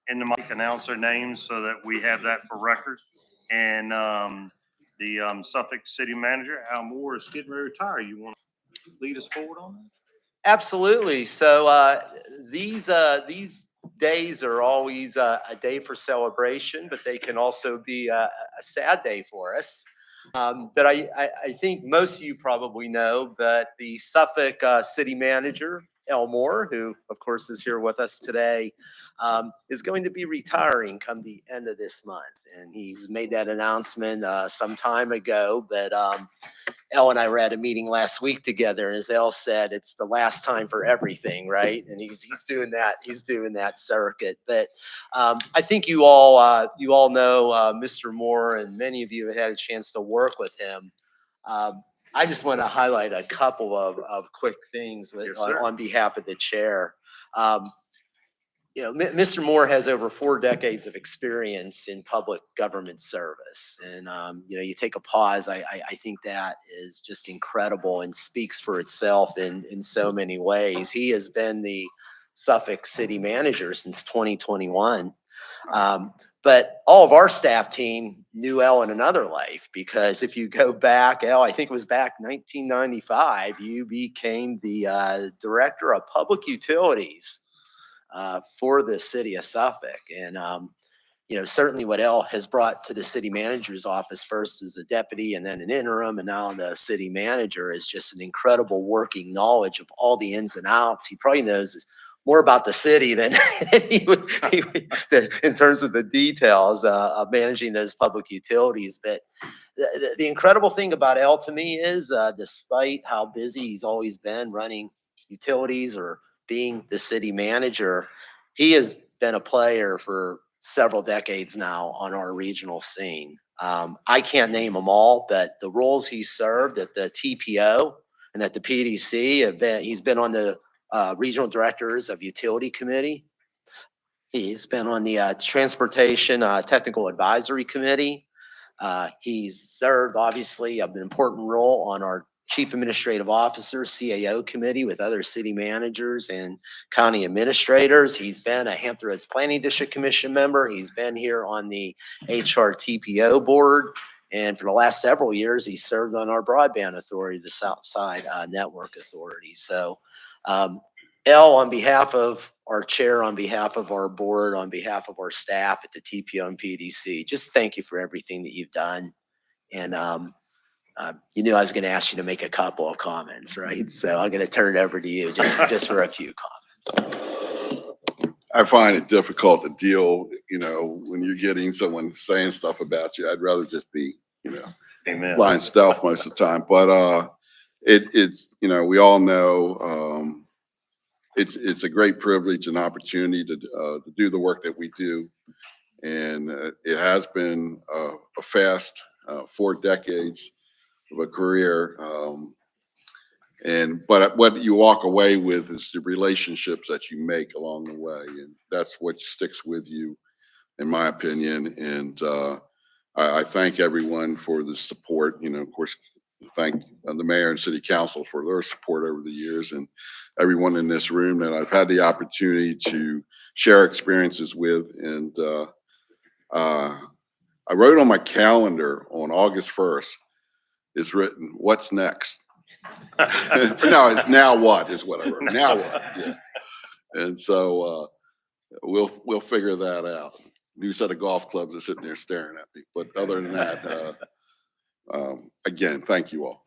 in the mic, announce their names so that we have that for record. And the Suffolk City Manager, Al Moore, is getting ready to retire. You want to lead us forward on that? Absolutely. So these days are always a day for celebration, but they can also be a sad day for us. But I think most of you probably know that the Suffolk City Manager, Al Moore, who of course is here with us today, is going to be retiring come the end of this month. And he's made that announcement some time ago, but Elle and I were at a meeting last week together, and as Elle said, it's the last time for everything, right? And he's doing that circuit. But I think you all know Mr. Moore, and many of you have had a chance to work with him. I just want to highlight a couple of quick things on behalf of the chair. Mr. Moore has over 4 decades of experience in public government service. And, you take a pause. I think that is just incredible and speaks for itself in so many ways. He has been the Suffolk City Manager since 2021. But all of our staff team knew Elle in another life, because if you go back, Elle, I think it was back 1995, you became the Director of Public Utilities for the city of Suffolk. And, certainly what Elle has brought to the city manager's office, first as a deputy and then an interim, and now the city manager, is just an incredible working knowledge of all the ins and outs. He probably knows more about the city than he would in terms of the details of managing those public utilities. But the incredible thing about Elle to me is, despite how busy he's always been running utilities or being the city manager, he has been a player for several decades now on our regional scene. I can't name them all, but the roles he served at the TPO and at the PDC he's been on the Regional Directors of Utility Committee. He's been on the Transportation Technical Advisory Committee. He's served, obviously, an important role on our Chief Administrative Officer, CAO committee, with other city managers and county administrators. He's been a Hampton Roads Planning District Commission member. He's been here on the HRTPO board. And for the last several years, he served on our broadband authority, the Southside Network Authority. So, Elle, on behalf of our chair, on behalf of our board, on behalf of our staff at the TPO and PDC, just thank you for everything that you've done. And you knew I was going to ask you to make a couple of comments, right? So I'm going to turn it over to you just for a few comments. I find it difficult to deal, when you're getting someone saying stuff about you. I'd rather just be, Amen. blind stealth most of the time. But it's, we all know it's a great privilege and opportunity to do the work that we do. And it has been a fast 4 decades of a career. But what you walk away with is the relationships that you make along the way. And that's what sticks with you, in my opinion. And I thank everyone for the support. Of course, thank the mayor and city council for their support over the years, and everyone in this room that I've had the opportunity to share experiences with. And I wrote on my calendar on August 1st, it's written, "What's next?" No, it's "now what" is what I wrote. Now what? Yeah. And so we'll figure that out. New set of golf clubs are sitting there staring at me. But other than that, again, thank you all.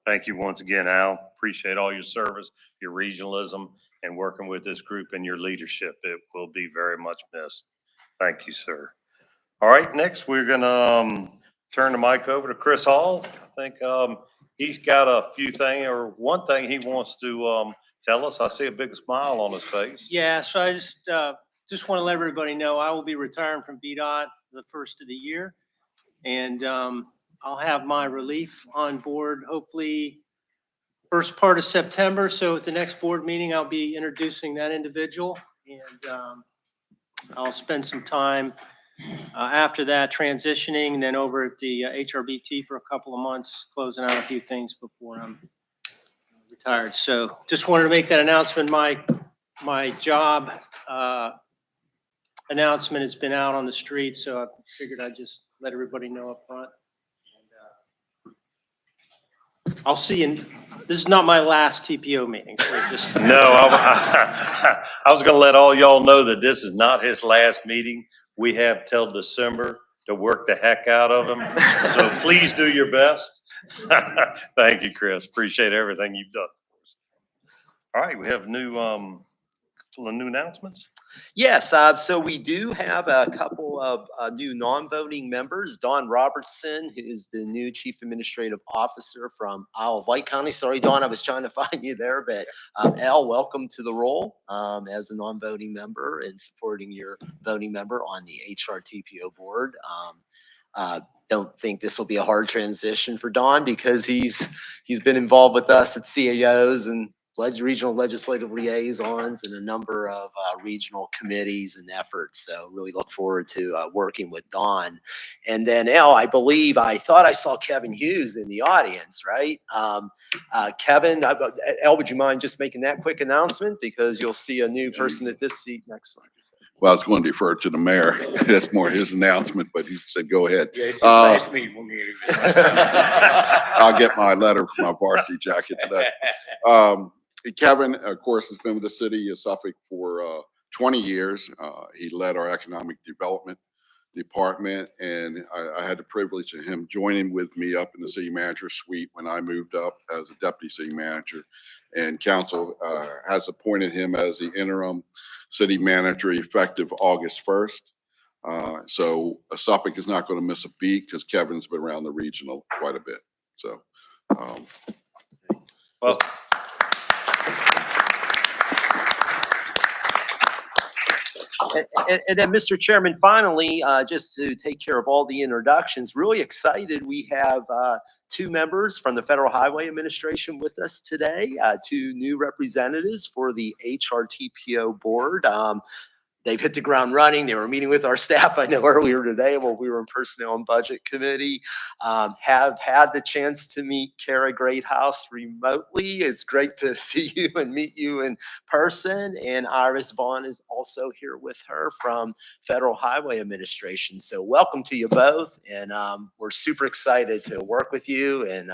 Thank you once again, Al. Appreciate all your service, your regionalism, and working with this group and your leadership. It will be very much missed. Thank you, sir. All right, next we're gonna turn the mic over to Chris Hall. I think he's got a few things, or one thing he wants to tell us. I see a big smile on his face. Yeah, so I just want to let everybody know I will be retiring from VDOT the first of the year, and I'll have my relief on board hopefully first part of September. So at the next board meeting, I'll be introducing that individual, and I'll spend some time After that, transitioning, then over at the HRBT for a couple of months, closing out a few things before I'm retired. So just wanted to make that announcement. My job announcement has been out on the street, so I figured I'd just let everybody know up front. And, I'll see you. This is not my last TPO meeting, so just. No, I was going to let all y'all know that this is not his last meeting. We have till December to work the heck out of him. So please do your best. Thank you, Chris. Appreciate everything you've done for us. All right, we have new announcements. Yes, so we do have a couple of new non-voting members. Don Robertson, who is the new Chief Administrative Officer from Isle of Wight County. Sorry, Don, I was trying to find you there, but Al, welcome to the role as a non-voting member and supporting your voting member on the HRTPO board. Don't think this will be a hard transition for Don because he's been involved with us at CAOs and regional legislative liaisons and a number of regional committees and efforts. So really look forward to working with Don. And then Al, I thought I saw Kevin Hughes in the audience, right? Kevin, Al, would you mind just making that quick announcement? Because you'll see a new person at this seat next month. Well, I was going to defer to the mayor. That's more his announcement, but he said, go ahead. Yeah, it's his last meeting with me. I'll get my letter from my varsity jacket today. Kevin, of course, has been with the city of Suffolk for 20 years. He led our economic development department, and I had the privilege of him joining with me up in the city manager suite when I moved up as a deputy city manager. And council has appointed him as the interim city manager effective August 1st. So Suffolk is not going to miss a beat because Kevin's been around the regional quite a bit. So, Well, And then, Mr. Chairman, finally, just to take care of all the introductions, really excited. We have two members from the Federal Highway Administration with us today, two new representatives for the HRTPO board. They've hit the ground running. They were meeting with our staff, I know, earlier today while we were in Personnel and Budget Committee. Have had the chance to meet Kara Greathouse remotely. It's great to see you and meet you in person. And Iris Vaughn is also here with her from Federal Highway Administration. So welcome to you both. And we're super excited to work with you. And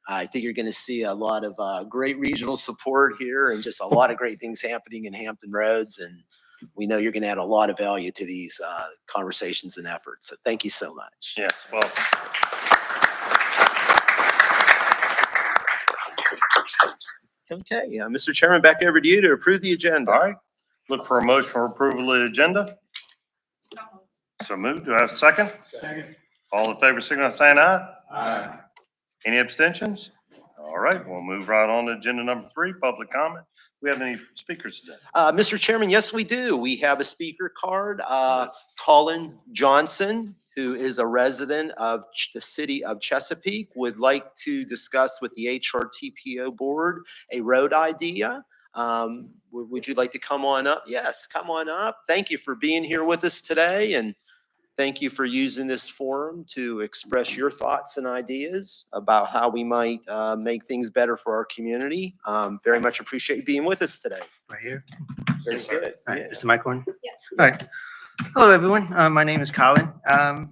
I think you're going to see a lot of great regional support here and just a lot of great things happening in Hampton Roads. And we know you're going to add a lot of value to these conversations and efforts. So thank you so much. yes, well. Okay, Mr. Chairman, back over to you to approve the agenda. All right, look for a motion for approval of the agenda. So moved. Do I have a second? Second. All in favor, signify by saying aye. Aye. Any abstentions? All right, we'll move right on to agenda number 3, public comment. We have any speakers today? Mr. Chairman, yes, we do. We have a speaker card. Colin Johnson, who is a resident of the city of Chesapeake, would like to discuss with the HRTPO board a road idea. Would you like to come on up? Yes, come on up. Thank you for being here with us today, and thank you for using this forum to express your thoughts and ideas about how we might make things better for our community. Very much appreciate you being with us today. Right here. Very Yes, sir. good. All right, Yeah. is the mic on? Yeah. All right. Hello, everyone. My name is Colin.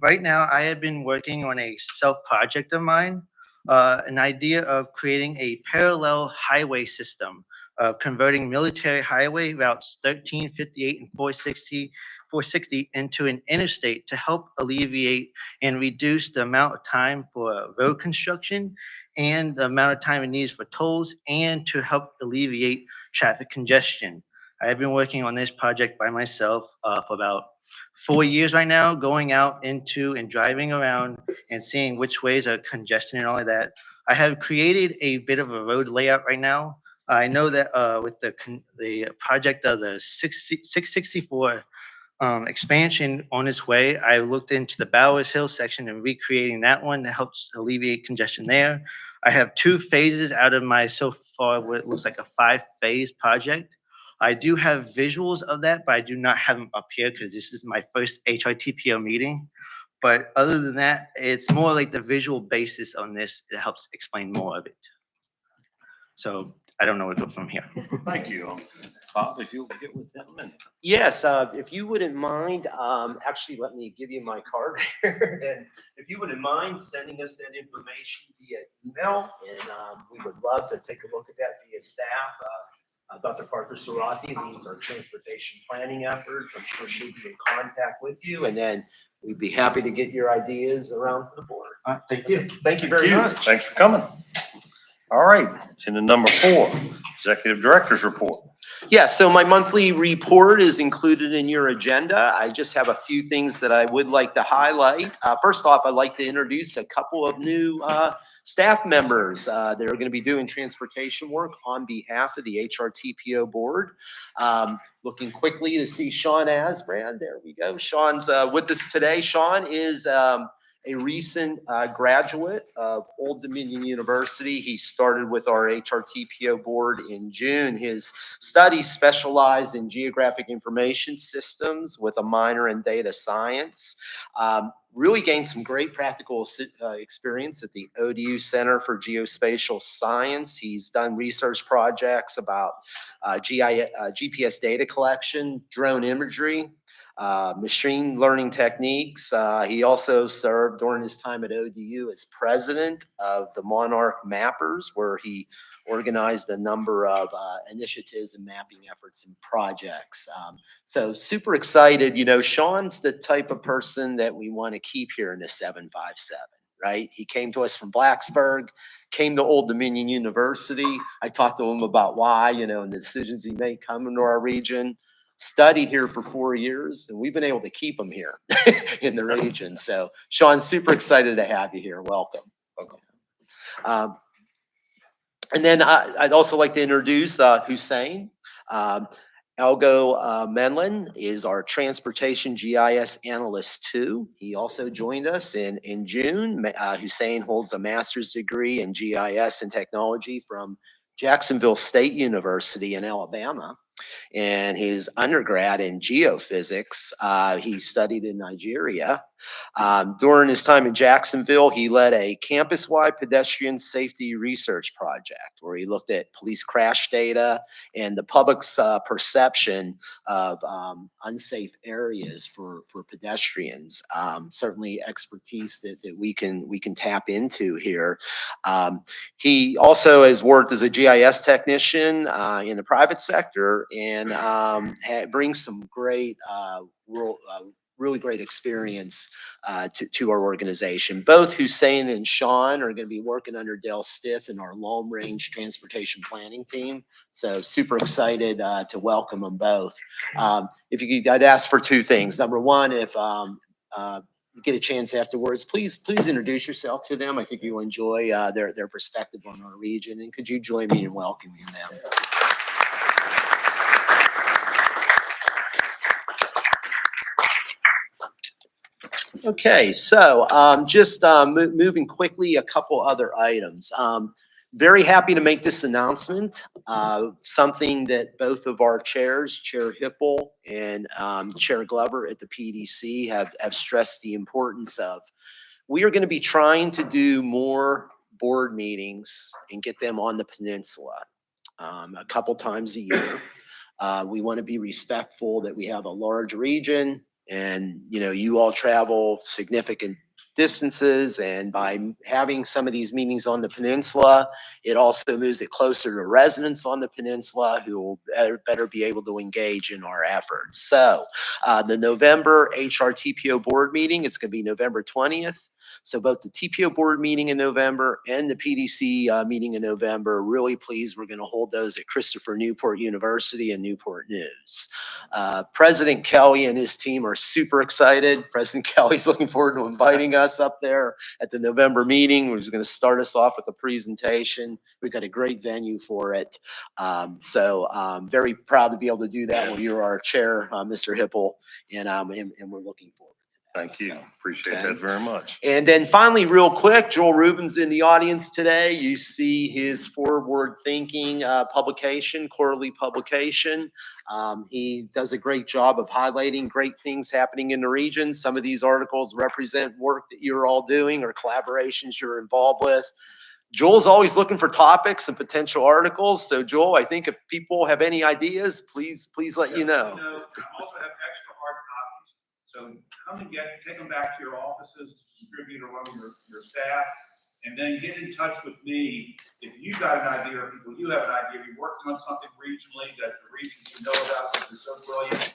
Right now, I have been working on a self-project of mine, an idea of creating a parallel highway system of converting military highway routes 1358 and 460 into an interstate to help alleviate and reduce the amount of time for road construction and the amount of time it needs for tolls and to help alleviate traffic congestion. I have been working on this project by myself for about 4 years right now, going out into and driving around and seeing which ways are congested and all of that. I have created a bit of a road layout right now. I know that with the project of the 664 expansion on its way, I looked into the Bowers Hill section and recreating that one that helps alleviate congestion there. I have 2 phases out of my so far what looks like a 5-phase project. I do have visuals of that, but I do not have them up here because this is my first HRTPO meeting. But other than that, it's more like the visual basis on this. It helps explain more of it. So I don't know where to go from here. Thank you. Bob, if you'll get with him and. Yes, if you wouldn't mind, actually, let me give you my card here. And if you wouldn't mind sending us that information via email, and we would love to take a look at that via staff. Dr. Parker Sarathi leads our transportation planning efforts. I'm sure she'll be in contact with you, and then we'd be happy to get your ideas around to the board. All right, thank you. Thank you very much. Thanks for coming. All right, and then number 4, Executive Director's Report. Yeah, so my monthly report is included in your agenda. I just have a few things that I would like to highlight. First off, I'd like to introduce a couple of new staff members that are going to be doing transportation work on behalf of the HRTPO board. Looking quickly to see Sean Asbrand. There we go. Sean's with us today. Sean is a recent graduate of Old Dominion University. He started with our HRTPO board in June. His studies specialize in geographic information systems with a minor in data science. Really gained some great practical experience at the ODU Center for Geospatial Science. He's done research projects about GPS data collection, drone imagery, machine learning techniques. He also served during his time at ODU as president of the Monarch Mappers, where he organized a number of initiatives and mapping efforts and projects. So super excited. You know, Sean's the type of person that we want to keep here in the 757, right? He came to us from Blacksburg, came to Old Dominion University. I talked to him about why, you know, and the decisions he made coming to our region. Studied here for 4 years, and we've been able to keep him here in the region. So, Sean, super excited to have you here. Welcome. Welcome. And then I'd also like to introduce Hussein. Algo Menlin is our Transportation GIS Analyst 2. He also joined us in June. Hussein holds a master's degree in GIS and technology from Jacksonville State University in Alabama. And his undergrad in geophysics, he studied in Nigeria. During his time in Jacksonville, he led a campus-wide pedestrian safety research project where he looked at police crash data and the public's perception of unsafe areas for pedestrians. Certainly expertise that we can tap into here. He also has worked as a GIS technician in the private sector and brings some great really great experience to our organization. Both Hussein and Sean are going to be working under Dale Stiff in our long range transportation planning team. So super excited to welcome them both. If you could, I'd ask for 2 things. Number one, if you get a chance afterwards, please introduce yourself to them. I think you'll enjoy their perspective on our region. And could you join me in welcoming them? Okay, so just moving quickly, a couple other items. Very happy to make this announcement. Something that both of our chairs, Chair Hipple and Chair Glover at the PDC have stressed the importance of. We are going to be trying to do more board meetings and get them on the peninsula a couple times a year. We want to be respectful that we have a large region. And, you know, you all travel significant distances, and by having some of these meetings on the peninsula, it also moves it closer to residents on the peninsula who will better be able to engage in our efforts. So the November HRTPO board meeting is going to be November 20th. So both the TPO board meeting in November and the PDC meeting in November, really pleased. We're going to hold those at Christopher Newport University and Newport News. President Kelly and his team are super excited. President Kelly's looking forward to inviting us up there at the November meeting. We're just going to start us off with a presentation. We've got a great venue for it. So very proud to be able to do that when you're our chair, Mr. Hipple, and we're looking forward. Thank you. So, Appreciate okay. that very much. And then finally, real quick, Joel Rubin's in the audience today. You see his forward thinking publication, quarterly publication. He does a great job of highlighting great things happening in the region. Some of these articles represent work that you're all doing or collaborations you're involved with. Joel's always looking for topics and potential articles. So Joel, I think if people have any ideas, please let you know. I also have extra hard copies. So come and take them back to your offices, to distribute among your staff, and then get in touch with me. If you've got an idea or people, you have an idea, you're working on something regionally that the regions you know about that is so brilliant,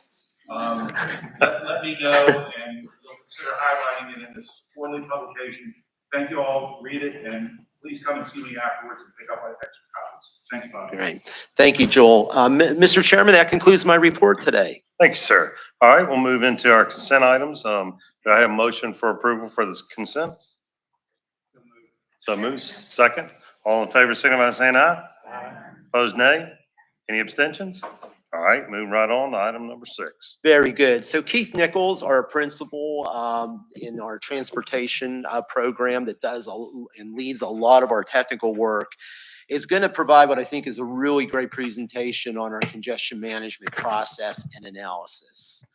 let me know and we'll consider highlighting it in this quarterly publication. Thank you all, read it, and please come and see me afterwards and pick up my extra copies. Thanks, Bob. Great. Thank you, Joel. Mr. Chairman, that concludes my report today. Thank you, sir. All right, we'll move into our consent items. Do I have a motion for approval for this consent? So moves. Second. All in favor, signify by saying aye. Aye. Opposed, nay. Any abstentions? All right, moving right on to item number 6. Very good. So Keith Nichols, our principal in our transportation program that does and leads a lot of our technical work, is going to provide what I think is a really great presentation on our congestion management process and analysis.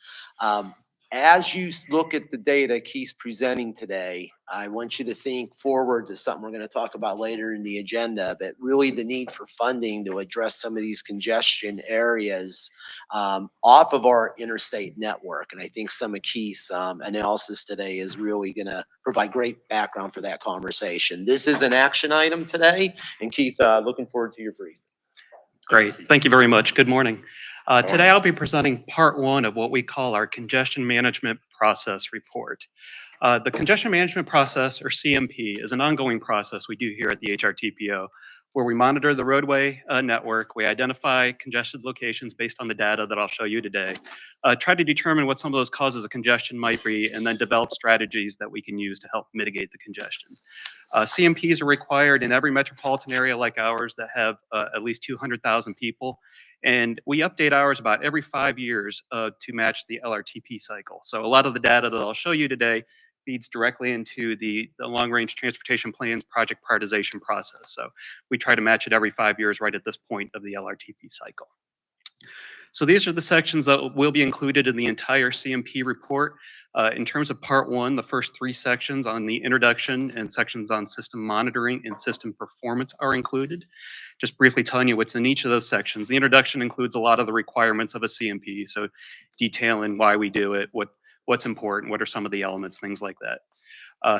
As you look at the data Keith's presenting today, I want you to think forward to something we're going to talk about later in the agenda, but really the need for funding to address some of these congestion areas off of our interstate network. And I think some of Keith's analysis today is really going to provide great background for that conversation. This is an action item today, and Keith, looking forward to your brief. Great. Thank you very much. Good morning. Today I'll be presenting part 1 of what we call our congestion management process report. The congestion management process, or CMP, is an ongoing process we do here at the HRTPO, where we monitor the roadway network, we identify congested locations based on the data that I'll show you today, try to determine what some of those causes of congestion might be, and then develop strategies that we can use to help mitigate the congestion. CMPs are required in every metropolitan area like ours that have at least 200,000 people. And we update ours about every 5 years to match the LRTP cycle. So a lot of the data that I'll show you today feeds directly into the long-range transportation plans project prioritization process. So we try to match it every 5 years right at this point of the LRTP cycle. So these are the sections that will be included in the entire CMP report. In terms of part 1, the first 3 sections on the introduction and sections on system monitoring and system performance are included. Just briefly telling you what's in each of those sections. The introduction includes a lot of the requirements of a CMP, so detailing why we do it, what's important, what are some of the elements, things like that.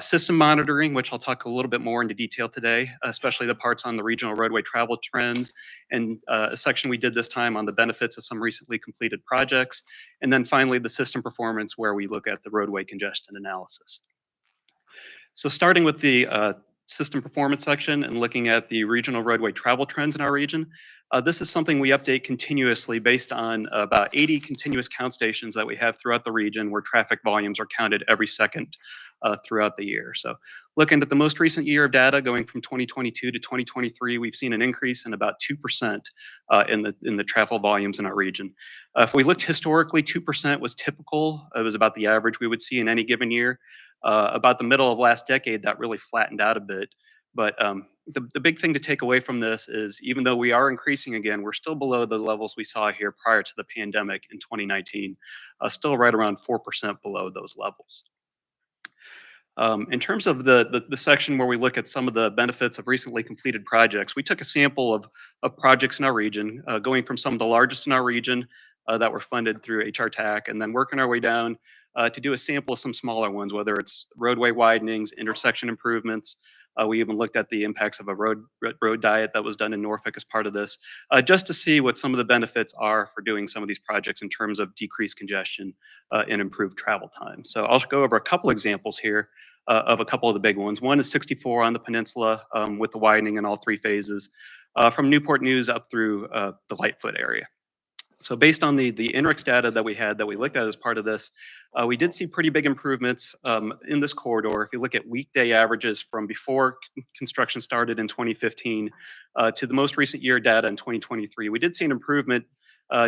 System monitoring, which I'll talk a little bit more into detail today, especially the parts on the regional roadway travel trends, and a section we did this time on the benefits of some recently completed projects. And then finally, the system performance, where we look at the roadway congestion analysis. So starting with the system performance section and looking at the regional roadway travel trends in our region, this is something we update continuously based on about 80 continuous count stations that we have throughout the region, where traffic volumes are counted every second throughout the year. So looking at the most recent year of data going from 2022 to 2023, we've seen an increase in about 2% in the travel volumes in our region. If we looked historically, 2% was typical. It was about the average we would see in any given year. About the middle of last decade, that really flattened out a bit. But the big thing to take away from this is, even though we are increasing again, we're still below the levels we saw here prior to the pandemic in 2019, still right around 4% below those levels. In terms of the section where we look at some of the benefits of recently completed projects, we took a sample of projects in our region, going from some of the largest in our region that were funded through HRTAC, and then working our way down to do a sample of some smaller ones, whether it's roadway widenings, intersection improvements. We even looked at the impacts of a road diet that was done in Norfolk as part of this, just to see what some of the benefits are for doing some of these projects in terms of decreased congestion and improved travel time. So I'll go over a couple examples here of a couple of the big ones. One is 64 on the peninsula with the widening in all 3 phases, from Newport News up through the Lightfoot area. So based on the INRIX data that we had that we looked at as part of this, we did see pretty big improvements in this corridor. If you look at weekday averages from before construction started in 2015 to the most recent year data in 2023, we did see an improvement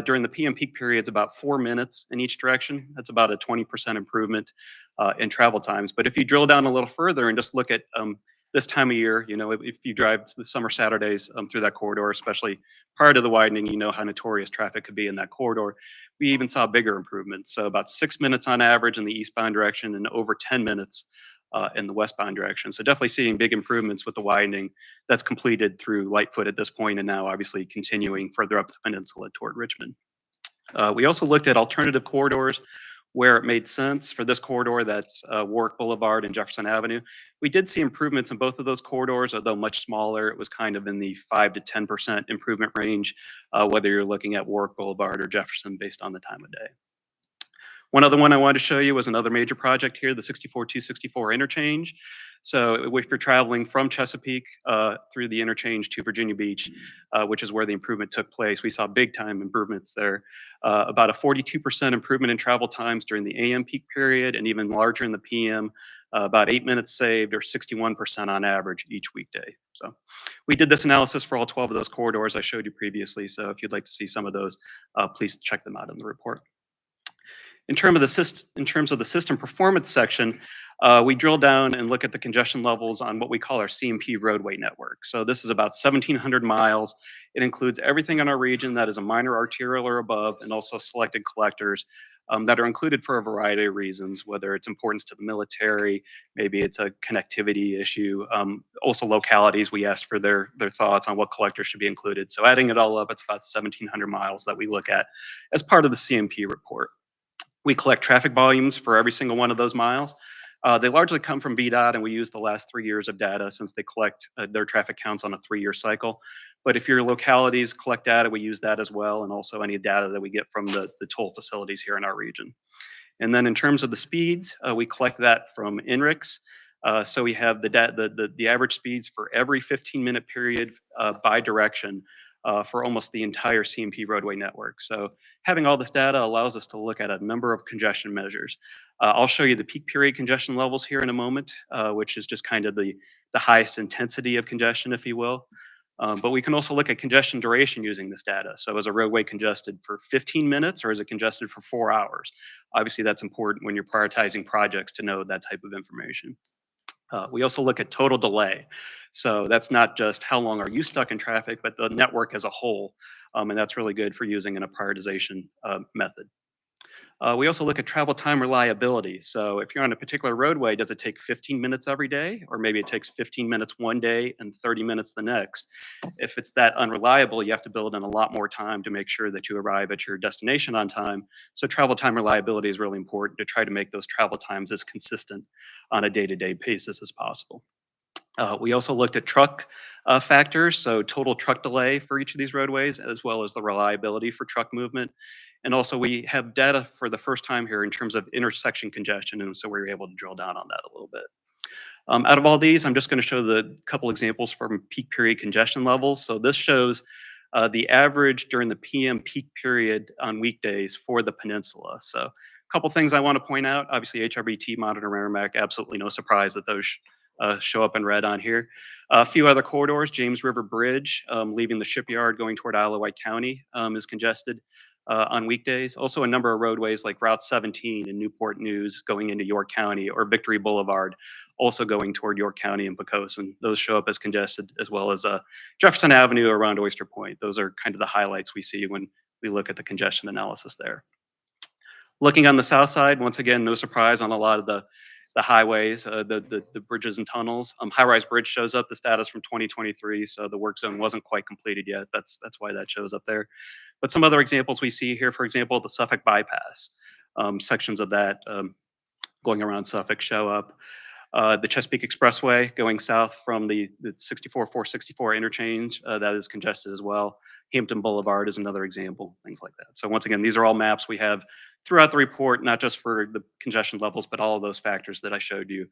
During the PM peak period, it's about 4 minutes in each direction. That's about a 20% improvement in travel times. But if you drill down a little further and just look at this time of year, you know, if you drive the summer Saturdays through that corridor, especially prior to the widening, you know how notorious traffic could be in that corridor. We even saw bigger improvements. So about 6 minutes on average in the eastbound direction and over 10 minutes in the westbound direction. So definitely seeing big improvements with the widening that's completed through Lightfoot at this point, and now obviously continuing further up the peninsula toward Richmond. We also looked at alternative corridors where it made sense. For this corridor, that's Warwick Boulevard and Jefferson Avenue. We did see improvements in both of those corridors, although much smaller. It was kind of in the 5 to 10% improvement range, whether you're looking at Warwick Boulevard or Jefferson based on the time of day. One other one I wanted to show you was another major project here, the 64-264 interchange. So if you're traveling from Chesapeake through the interchange to Virginia Beach, which is where the improvement took place, we saw big time improvements there. About a 42% improvement in travel times during the AM peak period, and even larger in the PM, about 8 minutes saved, or 61% on average each weekday. So we did this analysis for all 12 of those corridors I showed you previously. So if you'd like to see some of those, please check them out in the report. In terms of the system performance section, we drill down and look at the congestion levels on what we call our CMP roadway network. So this is about 1,700 miles. It includes everything in our region that is a minor arterial or above, and also selected collectors that are included for a variety of reasons, whether it's importance to the military, maybe it's a connectivity issue. Also localities, we asked for their thoughts on what collectors should be included. So adding it all up, it's about 1,700 miles that we look at as part of the CMP report. We collect traffic volumes for every single one of those miles. They largely come from VDOT, and we use the last 3 years of data since they collect their traffic counts on a 3-year cycle. But if your localities collect data, we use that as well, and also any data that we get from the toll facilities here in our region. And then in terms of the speeds, we collect that from INRIX. So we have the average speeds for every 15-minute period by direction for almost the entire CMP roadway network. So having all this data allows us to look at a number of congestion measures. I'll show you the peak period congestion levels here in a moment, which is just kind of the highest intensity of congestion, if you will. But we can also look at congestion duration using this data. So is a roadway congested for 15 minutes or is it congested for 4 hours? Obviously, that's important when you're prioritizing projects to know that type of information. We also look at total delay. So that's not just how long are you stuck in traffic, but the network as a whole. And that's really good for using in a prioritization method. We also look at travel time reliability. So if you're on a particular roadway, does it take 15 minutes every day? Or maybe it takes 15 minutes one day and 30 minutes the next. If it's that unreliable, you have to build in a lot more time to make sure that you arrive at your destination on time. So travel time reliability is really important to try to make those travel times as consistent on a day-to-day basis as possible. We also looked at truck factors, so total truck delay for each of these roadways, as well as the reliability for truck movement. And also we have data for the first time here in terms of intersection congestion, and so we were able to drill down on that a little bit. Out of all these, I'm just going to show the couple examples from peak period congestion levels. So this shows the average during the PM peak period on weekdays for the peninsula. So a couple things I want to point out. Obviously, HRBT, Monitor, Merrimack, absolutely no surprise that those show up in red on here. A few other corridors, James River Bridge, leaving the shipyard going toward Isle of Wight County is congested on weekdays. Also a number of roadways like Route 17 in Newport News going into York County, or Victory Boulevard also going toward York County and Pocosin. Those show up as congested, as well as Jefferson Avenue around Oyster Point. Those are kind of the highlights we see when we look at the congestion analysis there. Looking on the south side, once again, no surprise on a lot of the highways, the bridges and tunnels. High Rise Bridge shows up. The status from 2023, so the work zone wasn't quite completed yet. That's why that shows up there. But some other examples we see here, for example, the Suffolk bypass. Sections of that going around Suffolk show up. The Chesapeake Expressway going south from the 64-464 interchange, that is congested as well. Hampton Boulevard is another example, things like that. So once again, these are all maps we have throughout the report, not just for the congestion levels, but all of those factors that I showed you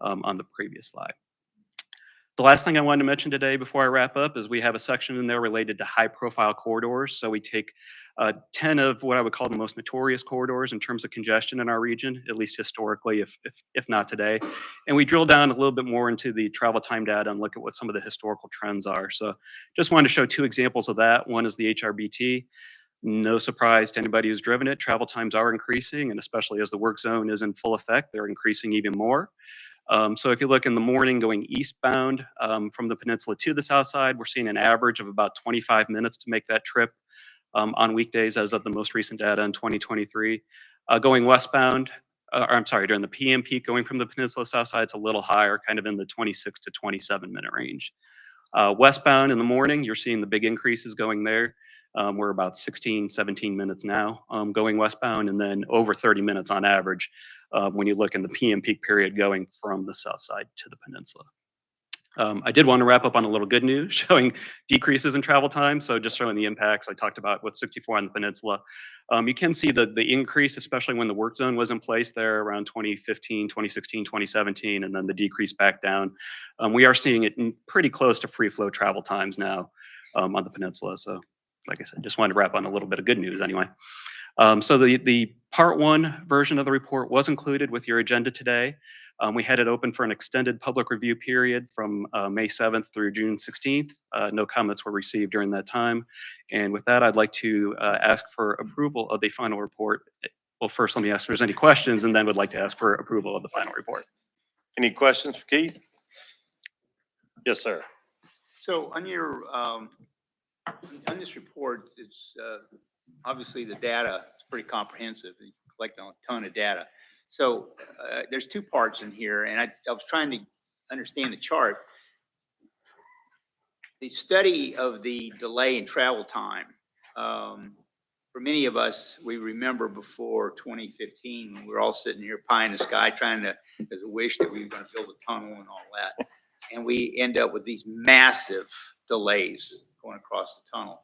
on the previous slide. The last thing I wanted to mention today before I wrap up is we have a section in there related to high profile corridors. So we take 10 of what I would call the most notorious corridors in terms of congestion in our region, at least historically, if not today. And we drill down a little bit more into the travel time data and look at what some of the historical trends are. So just wanted to show two examples of that. One is the HRBT. No surprise to anybody who's driven it, travel times are increasing, and especially as the work zone is in full effect, they're increasing even more. So if you look in the morning going eastbound from the peninsula to the south side, we're seeing an average of about 25 minutes to make that trip on weekdays as of the most recent data in 2023. Going westbound, or I'm sorry, during the PM peak going from the peninsula south side, it's a little higher, kind of in the 26 to 27 minute range. Westbound in the morning, you're seeing the big increases going there. We're about 16, 17 minutes now going westbound, and then over 30 minutes on average when you look in the PM peak period going from the south side to the peninsula. I did want to wrap up on a little good news showing decreases in travel time. So just showing the impacts I talked about with 64 on the peninsula. You can see the increase, especially when the work zone was in place there around 2015, 2016, 2017, and then the decrease back down. We are seeing it pretty close to free flow travel times now on the peninsula. So like I said, just wanted to wrap on a little bit of good news anyway. So the part one version of the report was included with your agenda today. We had it open for an extended public review period from May 7th through June 16th. No comments were received during that time. And with that, I'd like to ask for approval of the final report. Well, first, let me ask if there's any questions, and then would like to ask for approval of the final report. Any questions for Keith? Yes, sir. So on your, on this report, it's obviously the data is pretty comprehensive. You collect a ton of data. So there's two parts in here, and I was trying to understand the chart. The study of the delay in travel time, for many of us, we remember before 2015, when we were all sitting here pie in the sky trying to, as a wish that we were going to build a tunnel and all that. And we end up with these massive delays going across the tunnel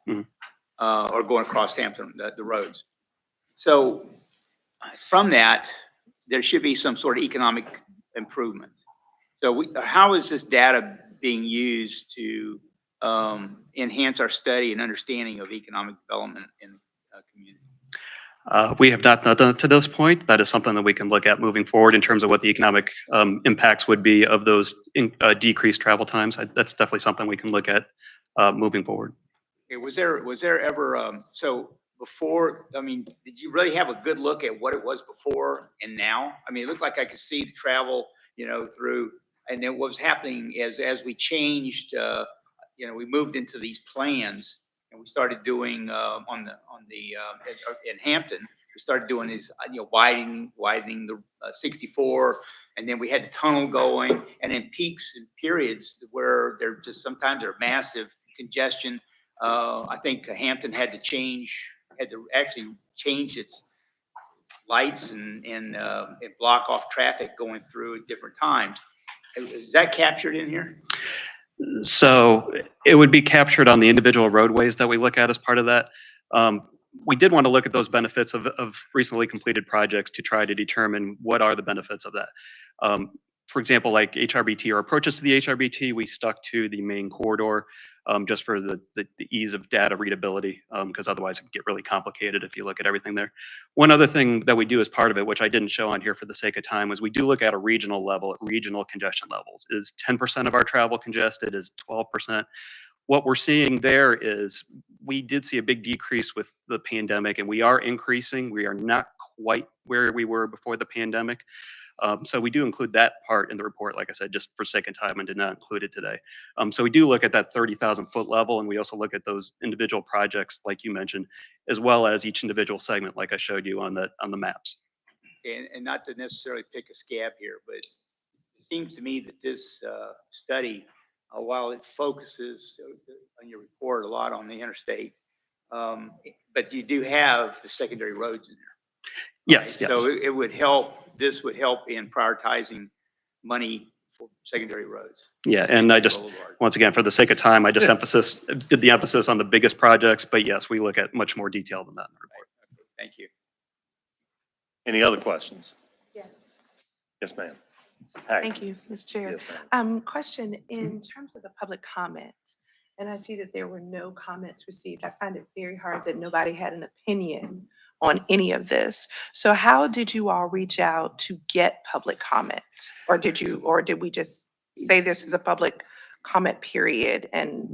or going across Hampton, the roads. So from that, there should be some sort of economic improvement. So how is this data being used to enhance our study and understanding of economic development in the community? We have not done it to this point. That is something that we can look at moving forward in terms of what the economic impacts would be of those decreased travel times. That's definitely something we can look at moving forward. Okay, was there ever, so before, I mean, did you really have a good look at what it was before and now? I mean, it looked like I could see the travel, you know, through, and then what was happening as we changed, you know, we moved into these plans and we started doing in Hampton, we started doing these, you know, widening the 64, and then we had the tunnel going, and then peaks and periods where there just sometimes are massive congestion. I think Hampton had to actually change its lights and block off traffic going through at different times. Is that captured in here? So it would be captured on the individual roadways that we look at as part of that. We did want to look at those benefits of recently completed projects to try to determine what are the benefits of that. For example, like HRBT or approaches to the HRBT, we stuck to the main corridor just for the ease of data readability, because otherwise it can get really complicated if you look at everything there. One other thing that we do as part of it, which I didn't show on here for the sake of time, is we do look at a regional level, at regional congestion levels. Is 10% of our travel congested? Is 12%? What we're seeing there is we did see a big decrease with the pandemic, and we are increasing. We are not quite where we were before the pandemic. So we do include that part in the report, like I said, just for sake of time, and did not include it today. So we do look at that 30,000 foot level, and we also look at those individual projects, like you mentioned, as well as each individual segment, like I showed you on the maps. And not to necessarily pick a scab here, but it seems to me that this study, while it focuses on your report a lot on the interstate, but you do have the secondary roads in there. Yes, right? yes. So it would help. This would help in prioritizing money for secondary roads. Yeah, and I just, once again, for the sake of time, I just did the emphasis on the biggest projects, but yes, we look at much more detail than that in the report. Thank you. Any other questions? Yes. Yes, ma'am. Hi. Thank you, Ms. Chair. Yes, ma'am. Question in terms of the public comment, and I see that there were no comments received. I find it very hard that nobody had an opinion on any of this. So how did you all reach out to get public comment? Or did we just say this is a public comment period? And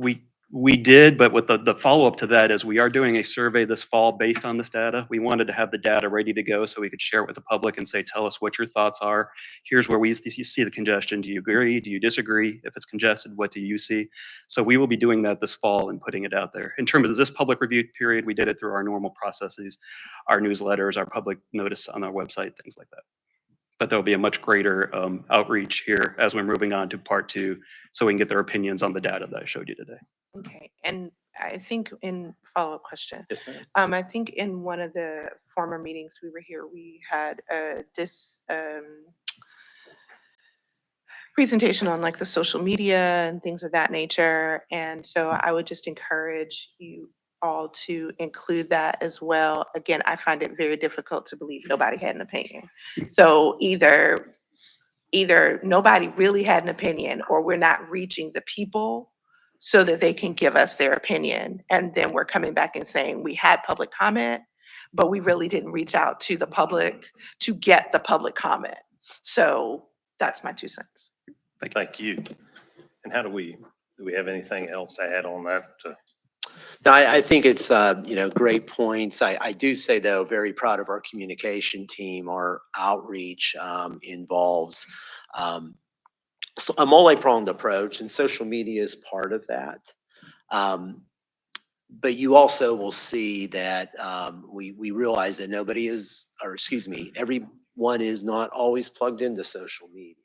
We did, but with the follow-up to that is we are doing a survey this fall based on this data. We wanted to have the data ready to go so we could share it with the public and say, tell us what your thoughts are. Here's where you see the congestion. Do you agree? Do you disagree? If it's congested, what do you see? So we will be doing that this fall and putting it out there. In terms of this public review period, we did it through our normal processes, our newsletters, our public notice on our website, things like that. But there'll be a much greater outreach here as we're moving on to part 2, so we can get their opinions on the data that I showed you today. Okay, and I think in follow-up question, Yes, ma'am. I think in one of the former meetings we were here, we had presentation on like the social media and things of that nature. And so I would just encourage you all to include that as well. Again, I find it very difficult to believe nobody had an opinion. So either nobody really had an opinion, or we're not reaching the people so that they can give us their opinion. And then we're coming back and saying we had public comment, but we really didn't reach out to the public to get the public comment. So that's my 2 cents. Thank you. And do we have anything else to add on that? No, I think it's, great points. I do say, though, very proud of our communication team. Our outreach involves a multi-pronged approach, and social media is part of that. But you also will see that we realize that everyone is not always plugged into social media.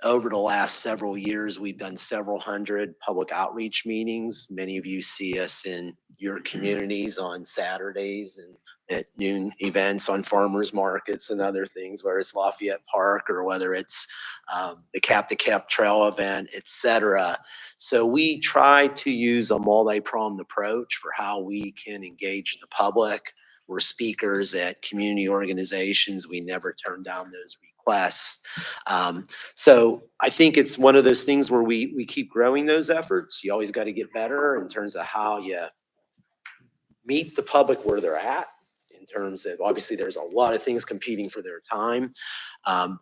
Over the last several years, we've done several hundred public outreach meetings. Many of you see us in your communities on Saturdays and at noon events on farmers markets and other things, whether it's Lafayette Park or whether it's the Cap to Cap Trail event, et cetera. So we try to use a multi-pronged approach for how we can engage the public. We're speakers at community organizations. We never turn down those requests. So I think it's one of those things where we keep growing those efforts. You always got to get better in terms of how you meet the public where they're at, in terms of, obviously there's a lot of things competing for their time.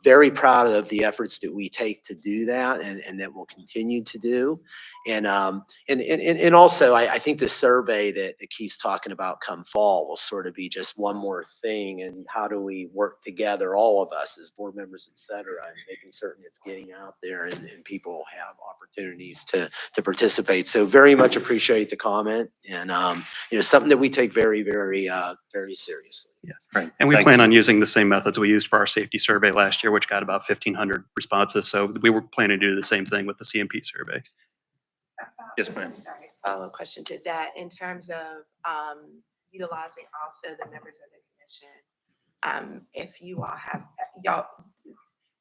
Very proud of the efforts that we take to do that, and that we'll continue to do. And also I think the survey that Keith's talking about come fall will sort of be just one more thing. And how do we work together, all of us as board members, et cetera, and making certain it's getting out there and people have opportunities to participate. So very much appreciate the comment, and something that we take very, very, very seriously. Yes. Right. And we Thank plan you. on using the same methods we used for our safety survey last year, which got about 1,500 responses. So we were planning to do the same thing with the CMP survey. Yes, ma'am. Sorry, follow-up question to that, in terms of utilizing also the members of the commission. If you all have,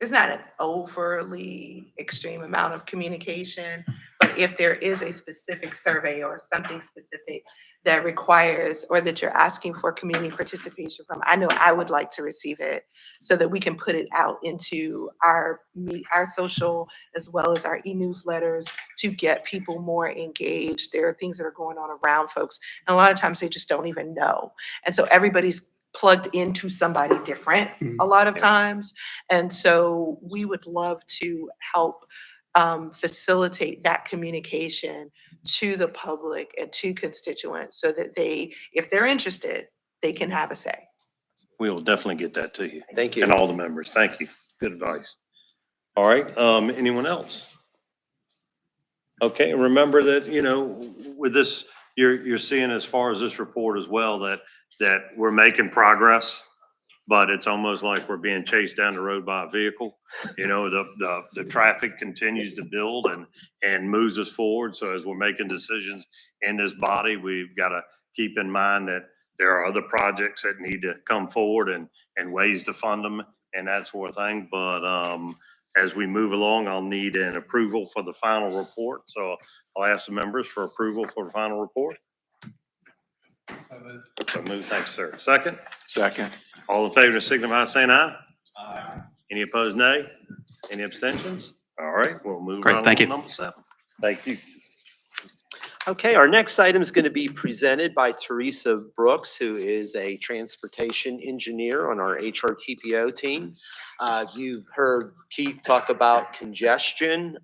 there's not an overly extreme amount of communication, but if there is a specific survey or something specific that requires, or that you're asking for community participation from, I know I would like to receive it so that we can put it out into our social as well as our e-newsletters to get people more engaged. There are things that are going on around folks, and a lot of times they just don't even know. And so everybody's plugged into somebody different a lot of times. And so we would love to help facilitate that communication to the public and to constituents so that if they're interested, they can have a say. We will definitely get that to you. Thank you. And all the members. Thank you. Good advice. All right. Anyone else? Okay. Remember that, with this, you're seeing as far as this report as well, that we're making progress, but it's almost like we're being chased down the road by a vehicle. The traffic continues to build and moves us forward. So as we're making decisions in this body, we've got to keep in mind that there are other projects that need to come forward and ways to fund them and that sort of thing. But as we move along, I'll need an approval for the final report. So I'll ask the members for approval for the final report. So move. Thanks, sir. Second? Second. All in favor, signify by saying aye. Aye. Any opposed, nay? Any abstentions? All right, we'll move Great, on thank to you. number 7. Thank you. Okay, our next item is going to be presented by Teresa Brooks, who is a transportation engineer on our HRTPO team. You've heard Keith talk about congestion.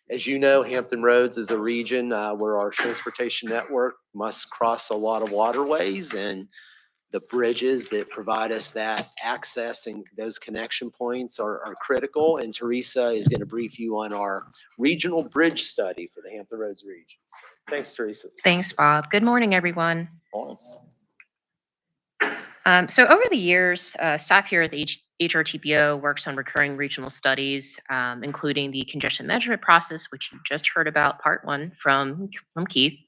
As you know, Hampton Roads is a region where our transportation network must cross a lot of waterways, and the bridges that provide us that access and those connection points are critical. And Teresa is going to brief you on our regional bridge study for the Hampton Roads region. Thanks, Teresa. Thanks, Bob. Good morning, everyone. So over the years, staff here at the HRTPO works on recurring regional studies, including the congestion management process, which you just heard about part one from Keith.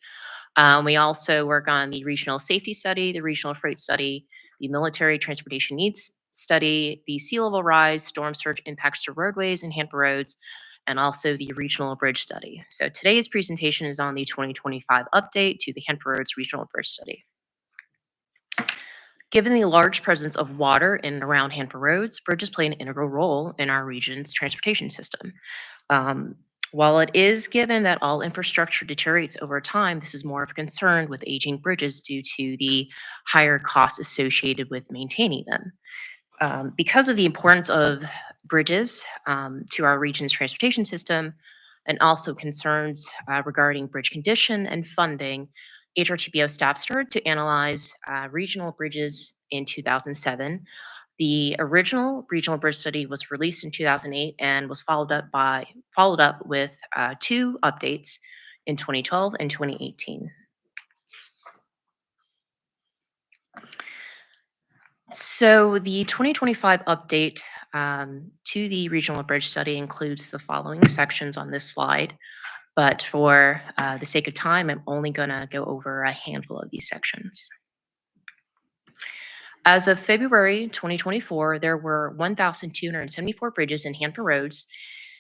We also work on the regional safety study, the regional freight study, the military transportation needs study, the sea level rise, storm surge impacts to roadways and Hampton roads, and also the regional bridge study. So today's presentation is on the 2025 update to the Hampton Roads Regional Bridge Study. Given the large presence of water in and around Hampton roads, bridges play an integral role in our region's transportation system. While it is given that all infrastructure deteriorates over time, this is more of a concern with aging bridges due to the higher costs associated with maintaining them. Because of the importance of bridges to our region's transportation system, and also concerns regarding bridge condition and funding, HRTPO staff started to analyze regional bridges in 2007. The original regional bridge study was released in 2008 and was followed up with two updates in 2012 and 2018. So the 2025 update to the regional bridge study includes the following sections on this slide, but for the sake of time, I'm only going to go over a handful of these sections. As of February 2024, there were 1,274 bridges in Hampton roads.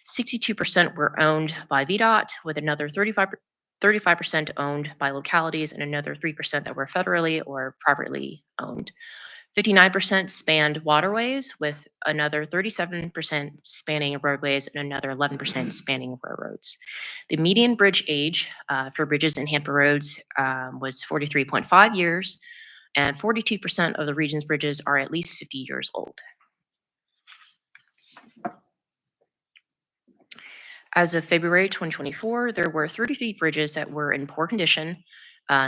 62% were owned by VDOT, with another 35% owned by localities and another 3% that were federally or privately owned. 59% spanned waterways, with another 37% spanning roadways and another 11% spanning railroads. The median bridge age for bridges in Hampton roads was 43.5 years, and 42% of the region's bridges are at least 50 years old. As of February 2024, there were 33 bridges that were in poor condition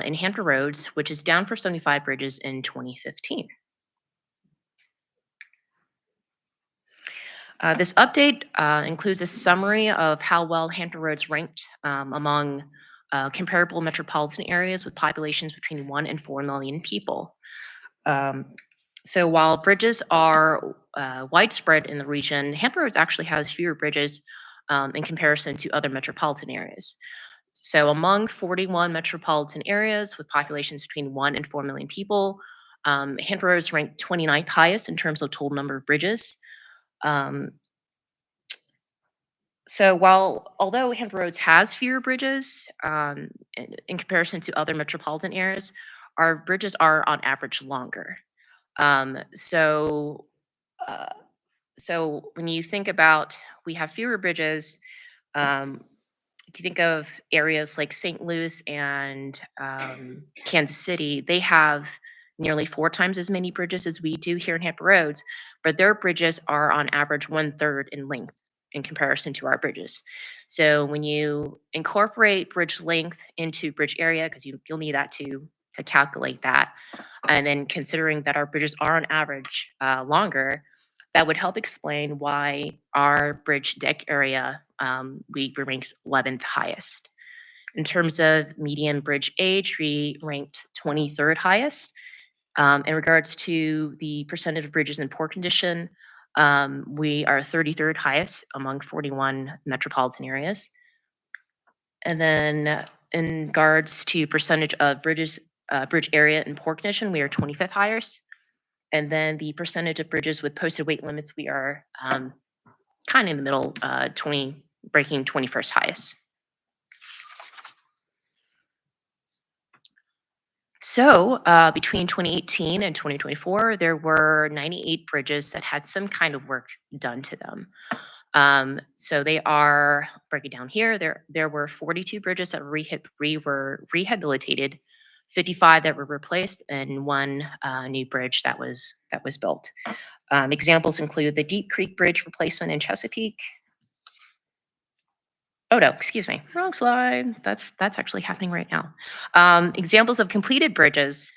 in Hampton roads, which is down from 75 bridges in 2015. This update includes a summary of how well Hampton roads ranked among comparable metropolitan areas with populations between 1 and 4 million people. So while bridges are widespread in the region, Hampton roads actually has fewer bridges in comparison to other metropolitan areas. So among 41 metropolitan areas with populations between 1 and 4 million people, Hampton roads ranked 29th highest in terms of total number of bridges. So although Hampton roads has fewer bridges in comparison to other metropolitan areas, our bridges are on average longer. So when you think about we have fewer bridges, if you think of areas like St. Louis and Kansas City, they have nearly 4 times as many bridges as we do here in Hampton roads, but their bridges are on average 1/3 in length in comparison to our bridges. So when you incorporate bridge length into bridge area, because you'll need that to calculate that, and then considering that our bridges are on average longer, that would help explain why our bridge deck area we ranked 11th highest. In terms of median bridge age, we ranked 23rd highest. In regards to the percentage of bridges in poor condition, we are 33rd highest among 41 metropolitan areas. And then in regards to percentage of bridge area in poor condition, we are 25th highest. And then the percentage of bridges with posted weight limits, we are kind of in the middle, breaking 21st highest. So between 2018 and 2024, there were 98 bridges that had some kind of work done to them. So they are, break it down here, there were 42 bridges that were rehabilitated, 55 that were replaced, and 1 new bridge that was built. Examples include the Deep Creek Bridge replacement in Chesapeake, Oh, no, excuse me, wrong slide. That's actually happening right now. Examples of completed bridges.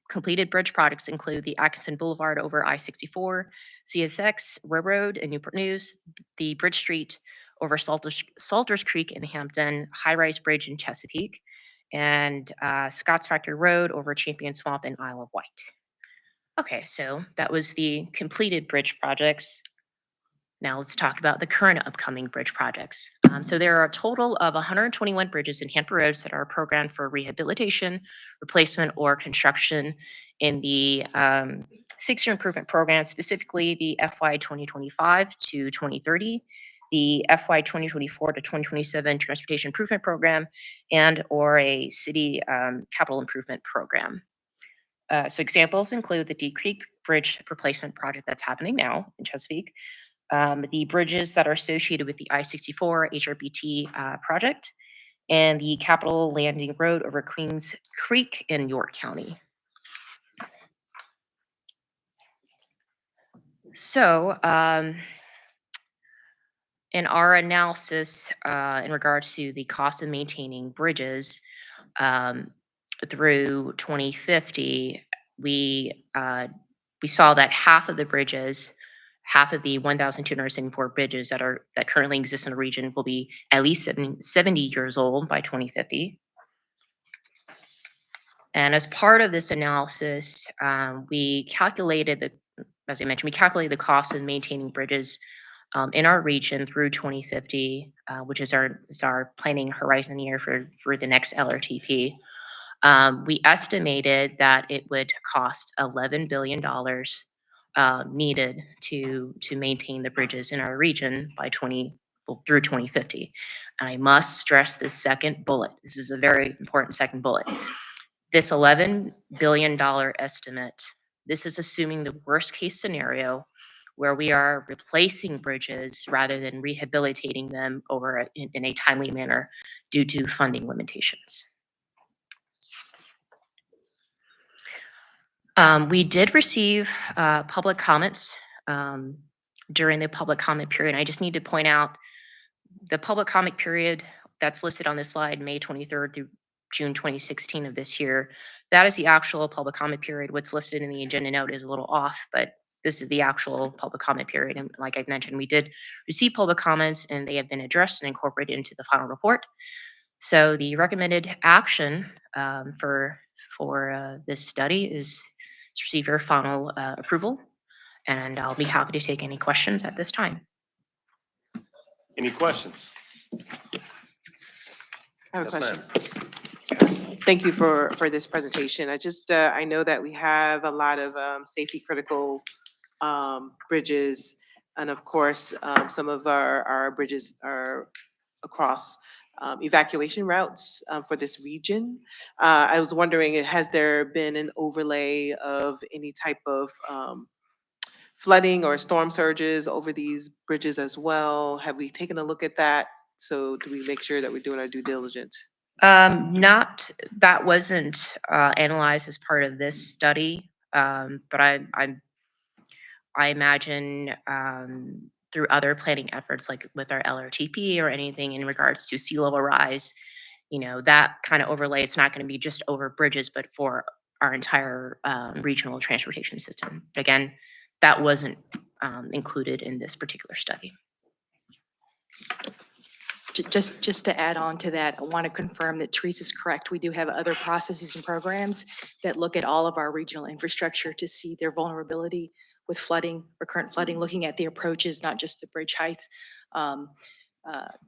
Completed bridge projects include the Atkinson Boulevard over I-64, CSX Railroad in Newport News, the Bridge Street over Salters Creek in Hampton, high-rise bridge in Chesapeake, and Scotts Factory Road over Champion Swamp in Isle of Wight. Okay, so that was the completed bridge projects. Now let's talk about the current upcoming bridge projects. So there are a total of 121 bridges in Hampton Roads that are programmed for rehabilitation, replacement, or construction in the 6-year improvement program, specifically the FY 2025 to 2030, the FY 2024 to 2027 Transportation Improvement Program, and or a city capital improvement program. So examples include the Deep Creek Bridge replacement project that's happening now in Chesapeake, the bridges that are associated with the I-64 HRBT project, and the Capitol Landing Road over Queens Creek in York County. So, in our analysis, in regards to the cost of maintaining bridges through 2050, we saw that half of the bridges, half of the 1,274 bridges that currently exist in the region will be at least 70 years old by 2050. And as part of this analysis, we calculated as I mentioned, we calculated the cost of maintaining bridges in our region through 2050, which is our planning horizon year for the next LRTP. We estimated that it would cost $11 billion needed to maintain the bridges in our region through 2050. And I must stress this second bullet. This is a very important second bullet. This $11 billion estimate, this is assuming the worst case scenario where we are replacing bridges rather than rehabilitating them in a timely manner due to funding limitations. We did receive public comments during the public comment period. I just need to point out the public comment period that's listed on this slide, May 23rd through June 2016 of this year. That is the actual public comment period. What's listed in the agenda note is a little off, but this is the actual public comment period. And like I mentioned, we did receive public comments and they have been addressed and incorporated into the final report. So the recommended action for this study is to receive your final approval, and I'll be happy to take any questions at this time. Any questions? I have a Yes, question. ma'am. Thank you for this presentation. I know that we have a lot of safety critical bridges. And of course, some of our bridges are across evacuation routes for this region. I was wondering, has there been an overlay of any type of flooding or storm surges over these bridges as well? Have we taken a look at that? So do we make sure that we're doing our due diligence? That wasn't analyzed as part of this study, but I imagine through other planning efforts, like with our LRTP or anything in regards to sea level rise, that kind of overlay, it's not going to be just over bridges, but for our entire regional transportation system. But again, that wasn't included in this particular study. Just to add on to that, I want to confirm that Teresa's correct. We do have other processes and programs that look at all of our regional infrastructure to see their vulnerability with flooding, recurrent flooding, looking at the approaches, not just the bridge height.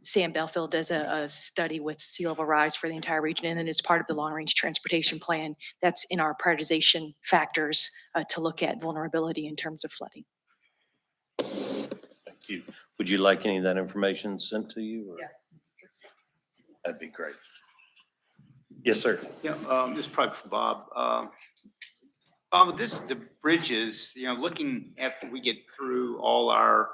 Sam Belfield does a study with sea level rise for the entire region, and then as part of the long range transportation plan, that's in our prioritization factors to look at vulnerability in terms of flooding. Thank you. Would you like any of that information sent to you? Or? Yes. That'd be great. Yes, sir. Yeah, this is probably for Bob. Bob, the bridges, looking after we get through all our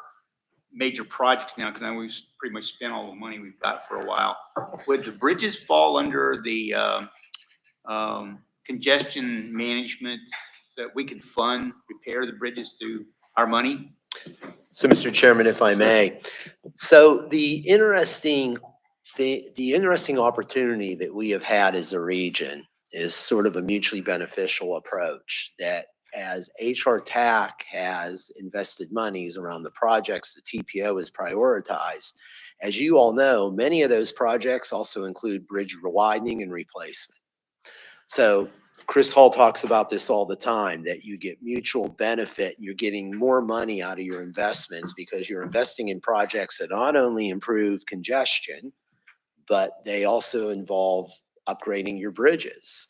major projects now, because now we've pretty much spent all the money we've got for a while. Would the bridges fall under the congestion management so that we could repair the bridges through our money? So, Mr. Chairman, if I may, so the interesting opportunity that we have had as a region is sort of a mutually beneficial approach that as HRTAC has invested monies around the projects the TPO has prioritized. As you all know, many of those projects also include bridge widening and replacement. So Chris Hall talks about this all the time, that you get mutual benefit. You're getting more money out of your investments because you're investing in projects that not only improve congestion, but they also involve upgrading your bridges.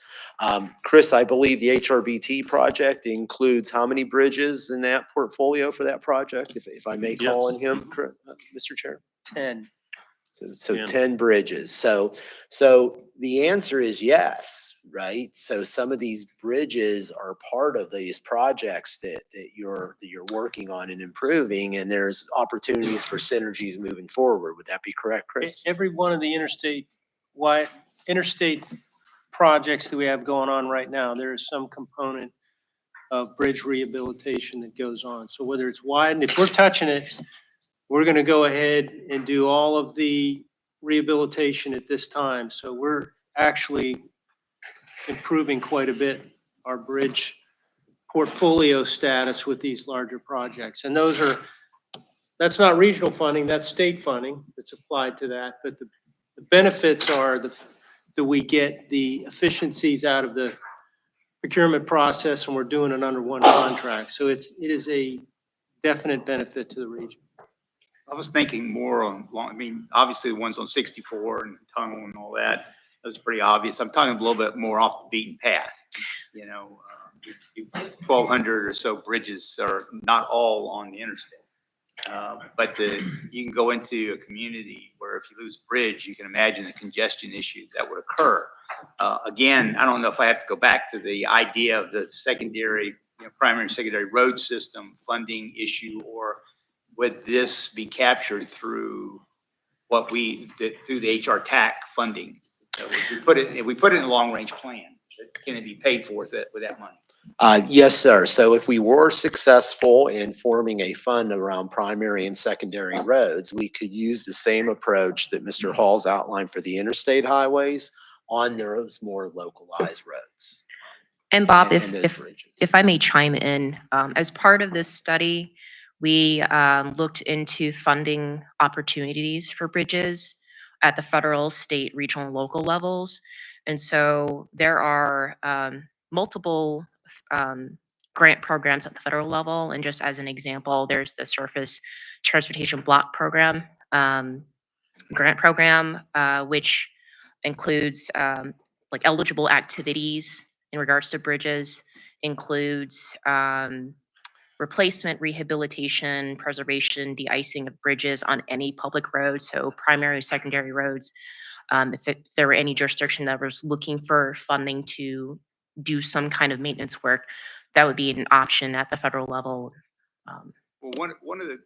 Chris, I believe the HRBT project includes how many bridges in that portfolio for that project, if I may call on him, Mr. Chair? 10. So 10. 10 bridges. So the answer is yes, right? So some of these bridges are part of these projects that you're working on and improving, and there's opportunities for synergies moving forward. Would that be correct, Chris? Every one of the interstate projects that we have going on right now, there is some component of bridge rehabilitation that goes on. So whether it's widened, if we're touching it, we're going to go ahead and do all of the rehabilitation at this time. So we're actually improving quite a bit our bridge portfolio status with these larger projects. And that's not regional funding, that's state funding that's applied to that. But the benefits are that we get the efficiencies out of the procurement process, and we're doing it under one contract. So it is a definite benefit to the region. I was thinking more on, obviously the ones on 64 and tunnel and all that, that was pretty obvious. I'm talking a little bit more off the beaten path. 1,200 or so bridges are not all on the interstate. But you can go into a community where if you lose a bridge, you can imagine the congestion issues that would occur. Again, I don't know if I have to go back to the idea of the secondary, primary and secondary road system funding issue, or would this be captured through through the HRTAC funding? So if we put it in a long range plan, can it be paid for with that money? Yes, sir. So if we were successful in forming a fund around primary and secondary roads, we could use the same approach that Mr. Hall's outlined for the interstate highways on those more localized roads. And Bob, and those bridges. if I may chime in, as part of this study, we looked into funding opportunities for bridges at the federal, state, regional, and local levels. And so there are multiple grant programs at the federal level. And just as an example, there's the Surface Transportation Block Program grant program, which includes like eligible activities in regards to bridges, includes replacement, rehabilitation, preservation, de-icing of bridges on any public road, so primary, secondary roads. If there were any jurisdiction that was looking for funding to do some kind of maintenance work, that would be an option at the federal level. Well, one of the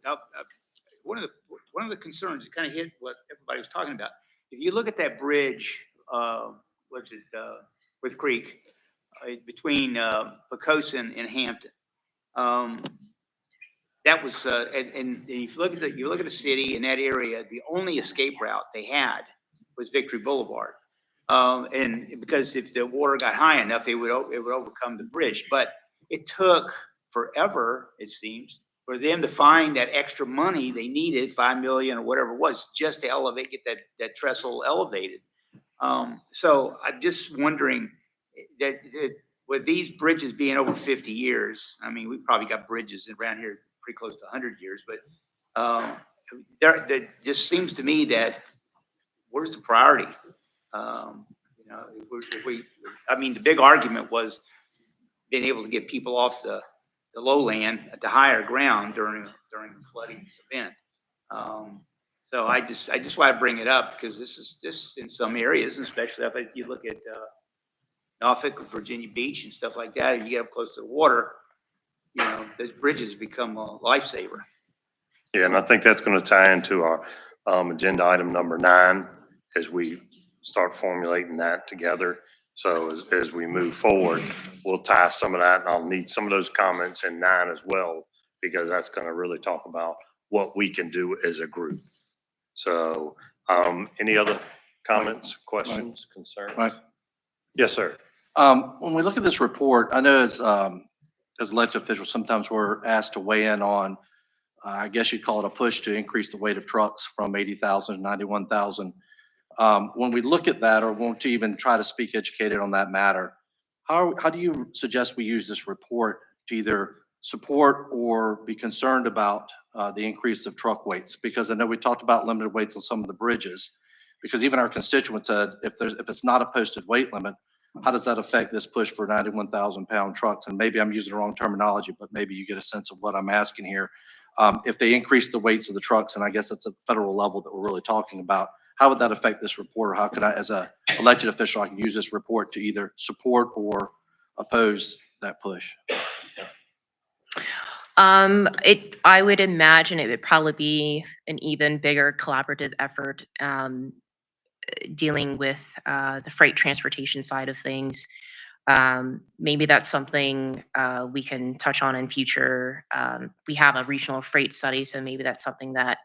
concerns that kind of hit what everybody was talking about. If you look at that bridge, with Creek, between Pocosin and Hampton, that was and if you look at the city in that area, the only escape route they had was Victory Boulevard, and because if the water got high enough, it would overcome the bridge. But it took forever, it seems, for them to find that extra money they needed, $5 million or whatever it was, just to get that trestle elevated. So I'm just wondering that with these bridges being over 50 years, I mean, we've probably got bridges around here pretty close to 100 years, but there just seems to me that where's the priority? The big argument was being able to get people off the lowland at the higher ground during the flooding event. So I just want to bring it up because this is in some areas, especially if you look at Norfolk, Virginia Beach, and stuff like that. If you get up close to the water, those bridges become a lifesaver. Yeah, and I think that's going to tie into our agenda item number 9 as we start formulating that together. So as we move forward, we'll tie some of that, and I'll need some of those comments in 9 as well, because that's going to really talk about what we can do as a group. So, any other comments, questions, concerns? Right. Yes, sir. When we look at this report, I know as elected officials, sometimes we're asked to weigh in on, I guess you'd call it a push to increase the weight of trucks from 80,000 to 91,000. When we look at that, or want to even try to speak educated on that matter, how do you suggest we use this report to either support or be concerned about the increase of truck weights? Because I know we talked about limited weights on some of the bridges, because even our constituents said, if it's not a posted weight limit, how does that affect this push for 91,000 pound trucks? And maybe I'm using the wrong terminology, but maybe you get a sense of what I'm asking here. If they increase the weights of the trucks, and I guess that's a federal level that we're really talking about, how would that affect this report? Or how could I, as a elected official, I can use this report to either support or oppose that push? I would imagine it would probably be an even bigger collaborative effort, dealing with the freight transportation side of things. Maybe that's something we can touch on in future. We have a regional freight study, so maybe that's something that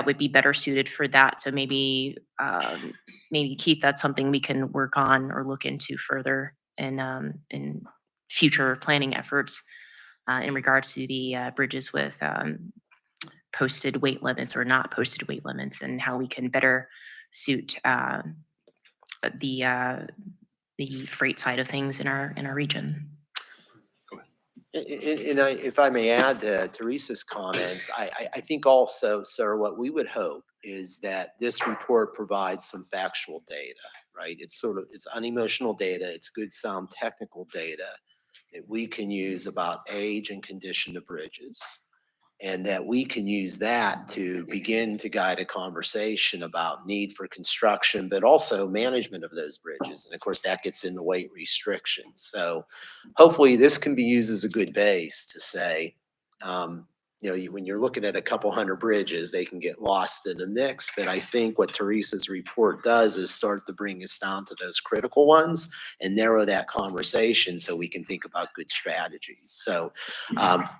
would be better suited for that. So maybe Keith, that's something we can work on or look into further in future planning efforts in regards to the bridges with posted weight limits or not posted weight limits, and how we can better suit the freight side of things in our region. If I may add to Teresa's comments, I think also, sir, what we would hope is that this report provides some factual data, right? It's unemotional data. It's good, sound technical data that we can use about age and condition of bridges, and that we can use that to begin to guide a conversation about need for construction, but also management of those bridges. And of course, that gets into weight restrictions. So hopefully this can be used as a good base to say, when you're looking at a couple hundred bridges, they can get lost in the mix. But I think what Teresa's report does is start to bring us down to those critical ones and narrow that conversation so we can think about good strategies. So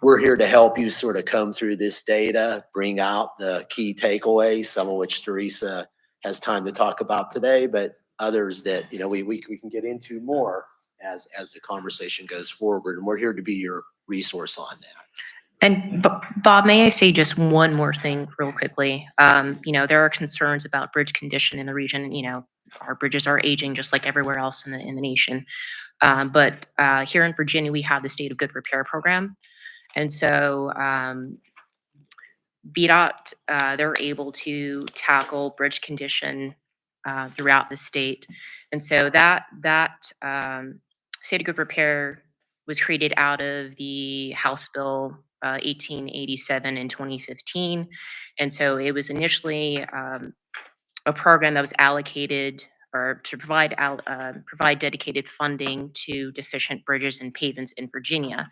we're here to help you sort of come through this data, bring out the key takeaways, some of which Teresa has time to talk about today, but others that, we can get into more as the conversation goes forward. And we're here to be your resource on that. And Bob, may I say just one more thing real quickly? There are concerns about bridge condition in the region. Our bridges are aging just like everywhere else in the nation. But here in Virginia, we have the State of Good Repair program. And so VDOT, they're able to tackle bridge condition throughout the state. And so that State of Good Repair was created out of the House Bill 1887 in 2015. And so it was initially a program that was allocated or to provide dedicated funding to deficient bridges and pavements in Virginia.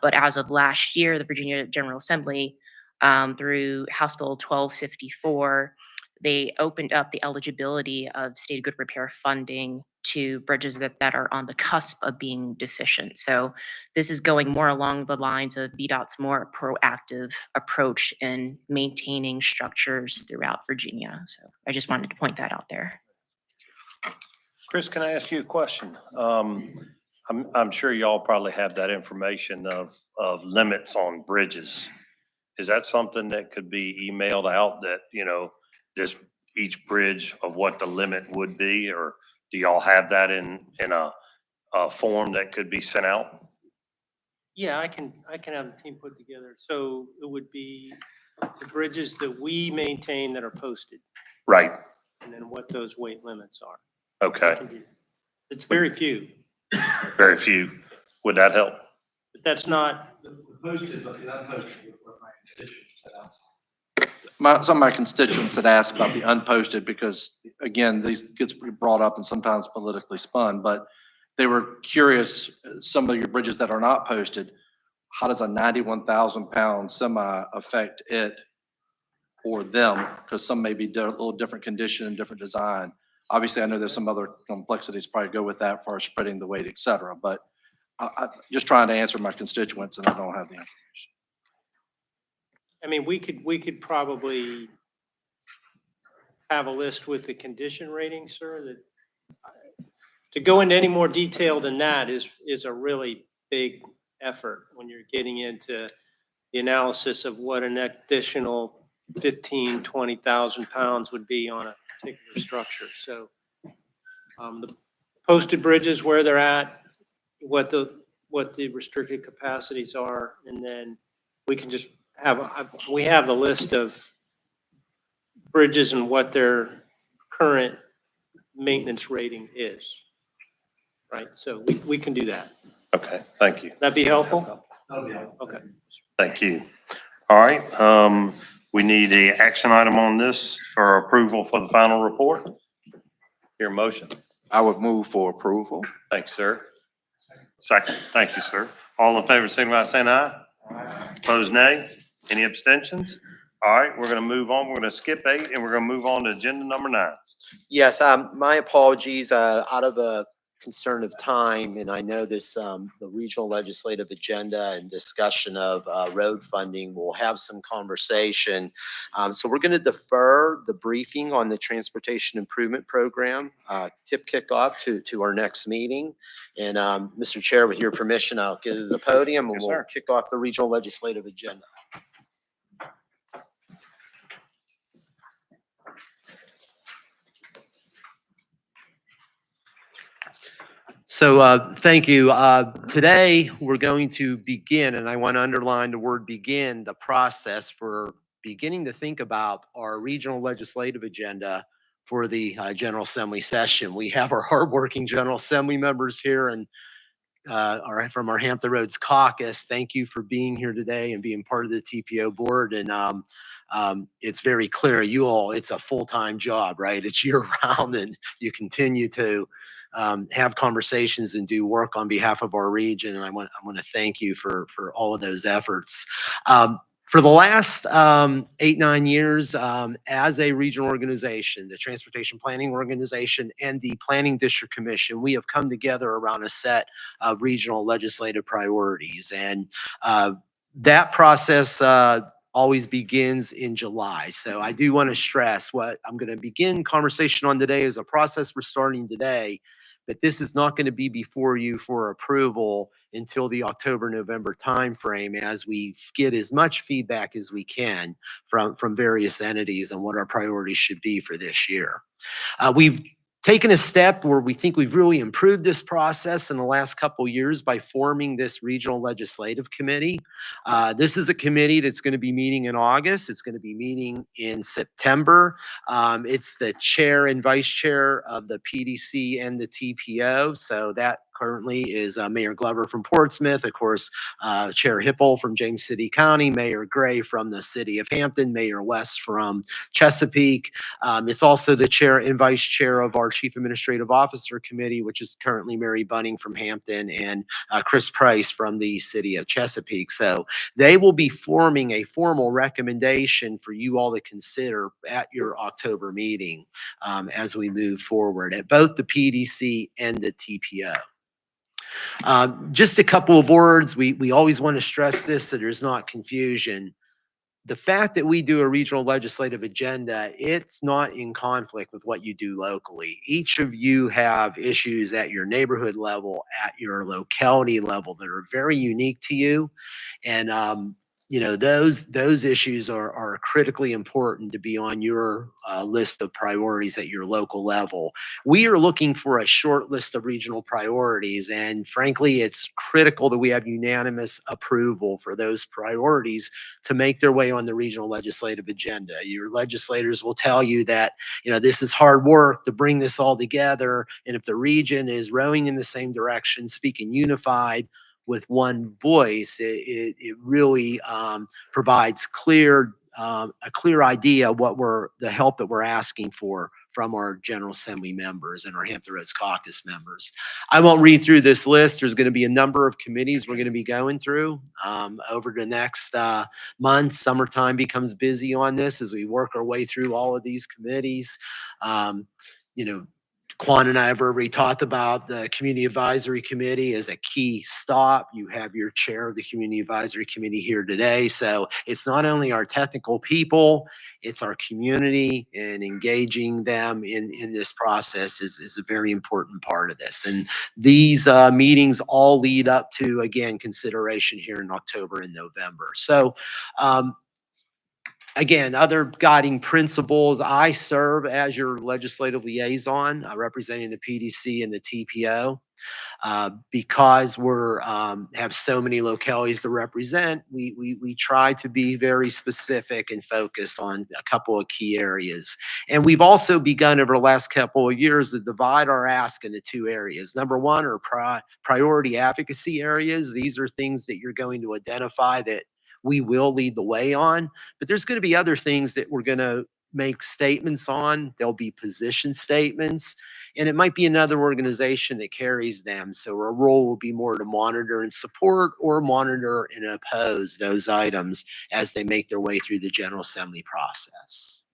But as of last year, the Virginia General Assembly, through House Bill 1254, they opened up the eligibility of State of Good Repair funding to bridges that are on the cusp of being deficient. So this is going more along the lines of VDOT's more proactive approach in maintaining structures throughout Virginia. So I just wanted to point that out there. Chris, can I ask you a question? I'm sure y'all probably have that information of limits on bridges. Is that something that could be emailed out that, just each bridge of what the limit would be, or do y'all have that in a form that could be sent out? Yeah, I can have the team put together. So it would be the bridges that we maintain that are posted, Right. and then what those weight limits are. Okay. It's very few, Very few. Would that help? but that's not, The posted, but the unposted is what my constituents had asked. Some of my constituents had asked about the unposted because, again, these gets brought up and sometimes politically spun, but they were curious, some of your bridges that are not posted, how does a 91,000 pound semi affect it or them? Because some may be a little different condition and different design. Obviously, I know there's some other complexities probably go with that for spreading the weight, et cetera, but I'm just trying to answer my constituents and I don't have the information. I mean, we could probably have a list with the condition rating, sir, that to go into any more detail than that is a really big effort when you're getting into the analysis of what an additional 15, 20,000 pounds would be on a particular structure. So the posted bridges, where they're at, what the restricted capacities are, and then we can just we have the list of bridges and what their current maintenance rating is, right? So we can do that. Okay, thank you. That be helpful? Okay. Thank you. All right, we need a action item on this for approval for the final report. Your motion. I would move for approval. Thanks, sir. Second, thank you, sir. All in favor, signify by saying aye. Opposed, nay. Any abstentions? All right, we're gonna move on. We're gonna skip 8 and we're gonna move on to agenda number 9. Yes, my apologies, out of a concern of time, and I know this, the regional legislative agenda and discussion of road funding will have some conversation. So we're going to defer the briefing on the transportation improvement program, tip kickoff to our next meeting. And Mr. Chair, with your permission, I'll get to the podium and Yes, we'll sir. kick off the regional legislative agenda. So thank you. Today, we're going to begin, and I want to underline the word begin, the process for beginning to think about our regional legislative agenda for the General Assembly session. We have our hardworking General Assembly members here and from our Hampton Roads caucus. Thank you for being here today and being part of the TPO board. And it's very clear, you all, it's a full-time job, right? It's year-round, and you continue to have conversations and do work on behalf of our region. And I want to thank you for all of those efforts. For the last 8-9 years, as a regional organization, the Transportation Planning Organization and the Planning District Commission, we have come together around a set of regional legislative priorities. And that process always begins in July. So I do want to stress what I'm going to begin conversation on today is a process we're starting today, but this is not going to be before you for approval until the October-November timeframe as we get as much feedback as we can from various entities on what our priorities should be for this year. We've taken a step where we think we've really improved this process in the last couple of years by forming this regional legislative committee. This is a committee that's going to be meeting in August. It's going to be meeting in September. It's the chair and vice chair of the PDC and the TPO. So that currently is Mayor Glover from Portsmouth, of course, Chair Hipple from James City County, Mayor Gray from the city of Hampton, Mayor West from Chesapeake. It's also the chair and vice chair of our Chief Administrative Officer Committee, which is currently Mary Bunning from Hampton and Chris Price from the city of Chesapeake. So they will be forming a formal recommendation for you all to consider at your October meeting as we move forward at both the PDC and the TPO. Just a couple of words. We always want to stress this so there's not confusion. The fact that we do a regional legislative agenda, it's not in conflict with what you do locally. Each of you have issues at your neighborhood level, at your locality level that are very unique to you. And you know, those issues are critically important to be on your list of priorities at your local level. We are looking for a short list of regional priorities, and frankly, it's critical that we have unanimous approval for those priorities to make their way on the regional legislative agenda. Your legislators will tell you that, you know, this is hard work to bring this all together, and if the region is rowing in the same direction, speaking unified, with one voice, it really provides a clear idea what the help that we're asking for from our General Assembly members and our Hampton Roads Caucus members. I won't read through this list. There's going to be a number of committees we're going to be going through over the next month. Summertime becomes busy on this as we work our way through all of these committees. You know, Quan and I have already talked about the Community Advisory Committee as a key stop. You have your chair of the Community Advisory Committee here today. So it's not only our technical people, it's our community, and engaging them in this process is a very important part of this. And these meetings all lead up to, again, consideration here in October and November. So again, other guiding principles, I serve as your legislative liaison, representing the PDC and the TPO. Because we're have so many localities to represent, we try to be very specific and focus on a couple of key areas. And we've also begun over the last couple of years to divide our ask into two areas. Number one are priority advocacy areas. These are things that you're going to identify that we will lead the way on, but there's going to be other things that we're going to make statements on. There'll be position statements, and it might be another organization that carries them. So our role will be more to monitor and support, or monitor and oppose those items as they make their way through the General Assembly process.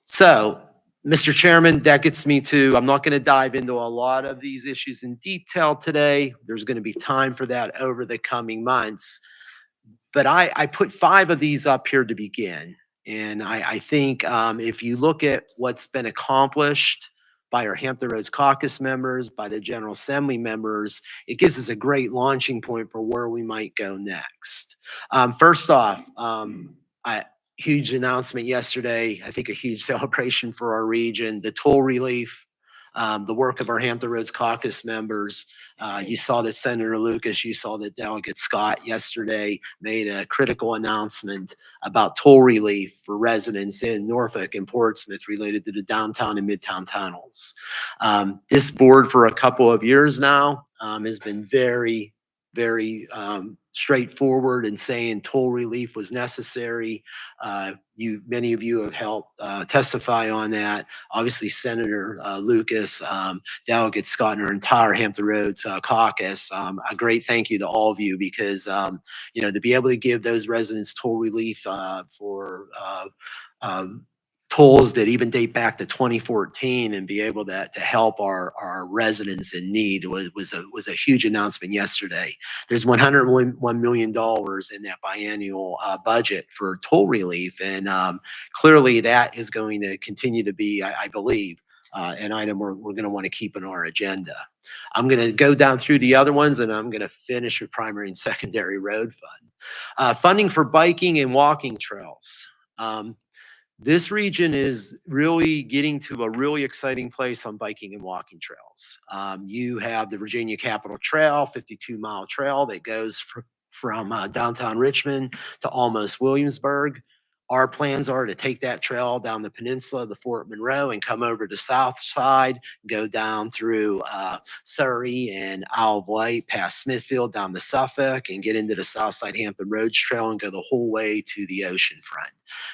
So, Mr. Chairman, that gets me to, I'm not going to dive into a lot of these issues in detail today. There's going to be time for that over the coming months. But I put 5 of these up here to begin. And I think if you look at what's been accomplished by our Hampton Roads Caucus members, by the General Assembly members, it gives us a great launching point for where we might go next. First off, huge announcement yesterday, I think a huge celebration for our region, the toll relief. The work of our Hampton Roads Caucus members. You saw that Senator Lucas, you saw that Delegate Scott yesterday made a critical announcement about toll relief for residents in Norfolk and Portsmouth related to the downtown and midtown tunnels. This board for a couple of years now has been very straightforward in saying toll relief was necessary. Many of you have helped testify on that. Obviously, Senator Lucas, Delegate Scott, and our entire Hampton Roads caucus. A great thank you to all of you, because to be able to give those residents toll relief for tolls that even date back to 2014, and be able to help our residents in need was a huge announcement yesterday. There's $101 million in that biennial budget for toll relief, and clearly that is going to continue to be, I believe, an item we're going to want to keep on our agenda. I'm going to go down through the other ones, and I'm going to finish with primary and secondary road fund. Funding for biking and walking trails. This region is really getting to a really exciting place on biking and walking trails. You have the Virginia Capitol Trail, 52-mile trail that goes from downtown Richmond to almost Williamsburg. Our plans are to take that trail down the peninsula, the Fort Monroe, and come over to South Side, go down through Surrey and Isle of Wight, past Smithfield, down to Suffolk, and get into the South Side Hampton Roads Trail and go the whole way to the ocean front.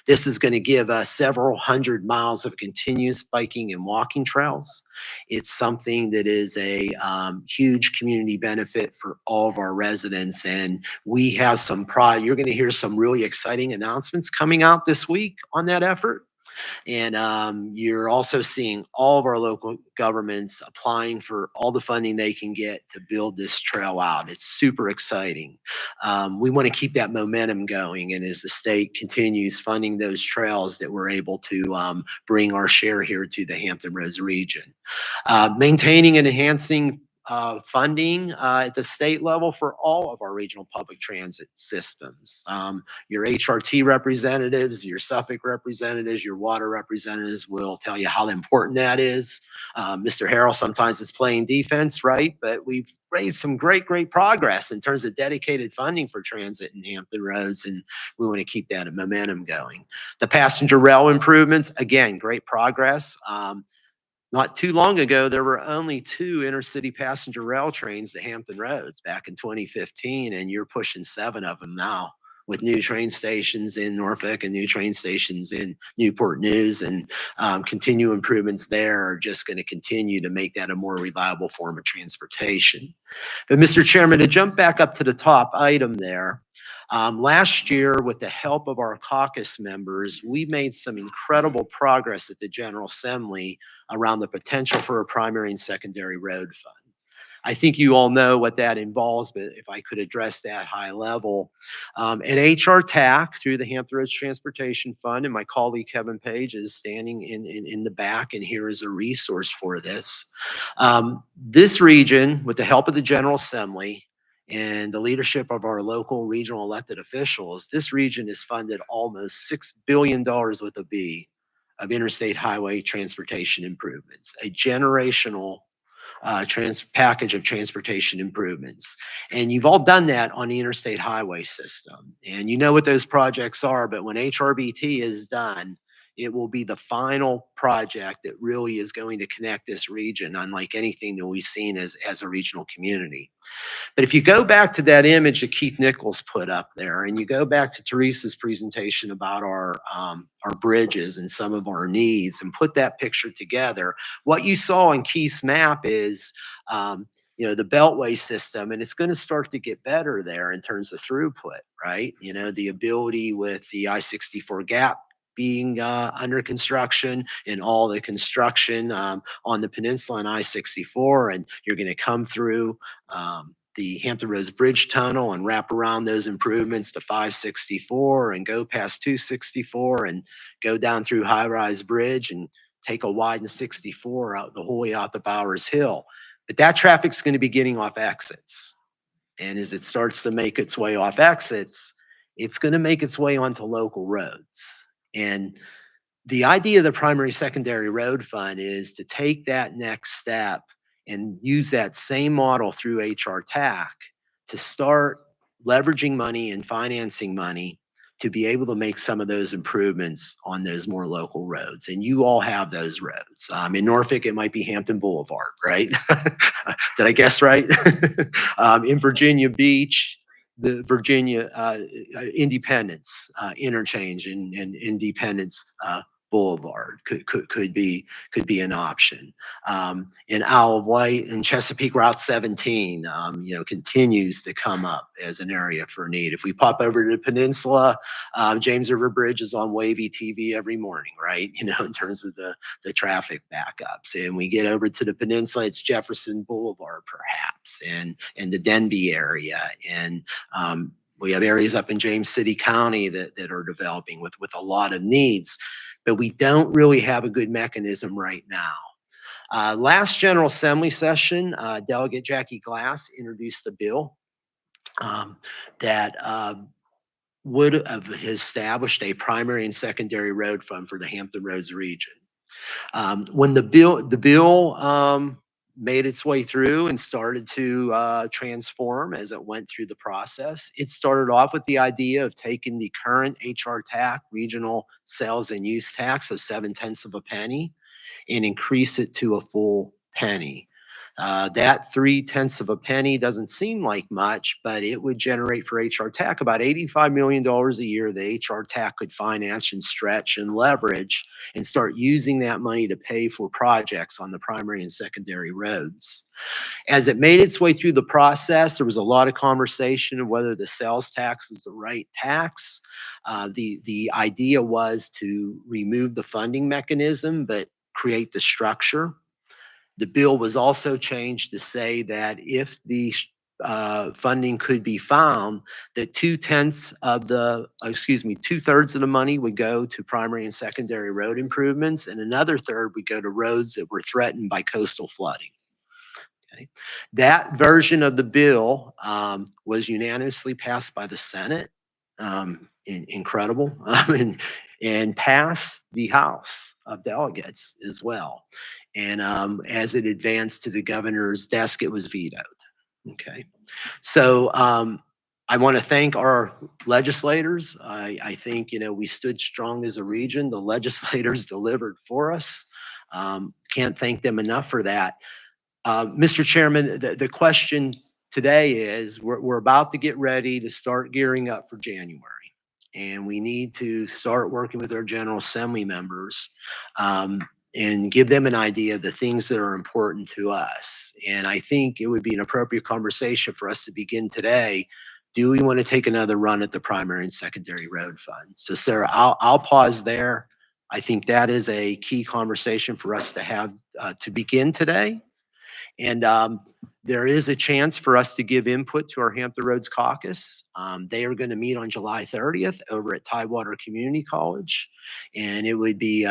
This is going to give us several hundred miles of continuous biking and walking trails. It's something that is a huge community benefit for all of our residents, and we have some pride. You're going to hear some really exciting announcements coming out this week on that effort. And you're also seeing all of our local governments applying for all the funding they can get to build this trail out. It's super exciting. We want to keep that momentum going, and as the state continues funding those trails, that we're able to bring our share here to the Hampton Roads region. Maintaining and enhancing funding at the state level for all of our regional public transit systems. Your HRT representatives, your Suffolk representatives, your water representatives will tell you how important that is. Mr. Harrell sometimes is playing defense, right? But we've made some great progress in terms of dedicated funding for transit in Hampton Roads, and we want to keep that momentum going. The passenger rail improvements, again, great progress. Not too long ago, there were only 2 intercity passenger rail trains to Hampton Roads back in 2015, and you're pushing 7 of them now, with new train stations in Norfolk and new train stations in Newport News, and continued improvements there are just going to continue to make that a more reliable form of transportation. But Mr. Chairman, to jump back up to the top item there, Last year, with the help of our caucus members, we made some incredible progress at the General Assembly around the potential for a primary and secondary road fund. I think you all know what that involves, but if I could address that high level. At HRTAC through the Hampton Roads Transportation Fund, and my colleague Kevin Page is standing in the back and here is a resource for this. This region, with the help of the General Assembly and the leadership of our local regional elected officials, this region is funded almost $6 billion with a B of interstate highway transportation improvements, a generational package of transportation improvements. And you've all done that on the interstate highway system. And you know what those projects are, but when HRBT is done, it will be the final project that really is going to connect this region, unlike anything that we've seen as a regional community. But if you go back to that image that Keith Nichols put up there, and you go back to Teresa's presentation about our bridges and some of our needs, and put that picture together, what you saw in Keith's map is the Beltway system, and it's going to start to get better there in terms of throughput, right? The ability with the I-64 gap being under construction, and all the construction on the peninsula and I-64, and you're going to come through the Hampton Roads Bridge Tunnel and wrap around those improvements to 564 and go past 264 and go down through High Rise Bridge and take a widened 64 out the whole way out the Bowers Hill. But that traffic's going to be getting off exits. And as it starts to make its way off exits, it's going to make its way onto local roads. And the idea of the primary secondary road fund is to take that next step and use that same model through HRTAC to start leveraging money and financing money to be able to make some of those improvements on those more local roads. And you all have those roads. In Norfolk, it might be Hampton Boulevard, right? Did I guess right? In Virginia Beach, the Virginia Independence interchange and Independence Boulevard could be an option. In Isle of Wight and Chesapeake Route 17, continues to come up as an area for need. If we pop over to the peninsula, James River Bridge is on wavy TV every morning, right? In terms of the traffic backups. And we get over to the peninsula, it's Jefferson Boulevard perhaps, and the Denby area. And we have areas up in James City County that are developing with a lot of needs. But we don't really have a good mechanism right now. Last General Assembly session, Delegate Jackie Glass introduced a bill that would have established a primary and secondary road fund for the Hampton Roads region. When the bill made its way through and started to transform as it went through the process, it started off with the idea of taking the current HRTAC regional sales and use tax of 7/10 of a penny and increase it to a full penny. That 3/10 of a penny doesn't seem like much, but it would generate for HRTAC about $85 million a year that HRTAC could finance and stretch and leverage and start using that money to pay for projects on the primary and secondary roads. As it made its way through the process, there was a lot of conversation of whether the sales tax is the right tax. The idea was to remove the funding mechanism, but create the structure. The bill was also changed to say that if the funding could be found, that 2/3 of the money would go to primary and secondary road improvements, and another third would go to roads that were threatened by coastal flooding. Okay. That version of the bill was unanimously passed by the Senate, incredible, and passed the House of Delegates as well. And as it advanced to the governor's desk, it was vetoed. Okay. So I want to thank our legislators. I think, we stood strong as a region. The legislators delivered for us. Can't thank them enough for that. Mr. Chairman, the question today is we're about to get ready to start gearing up for January. And we need to start working with our General Assembly members and give them an idea of the things that are important to us. And I think it would be an appropriate conversation for us to begin today do we want to take another run at the primary and secondary road fund? So Sarah, I'll pause there. I think that is a key conversation for us to have to begin today. And there is a chance for us to give input to our Hampton Roads Caucus. They are going to meet on July 30th over at Tidewater Community College. And it would be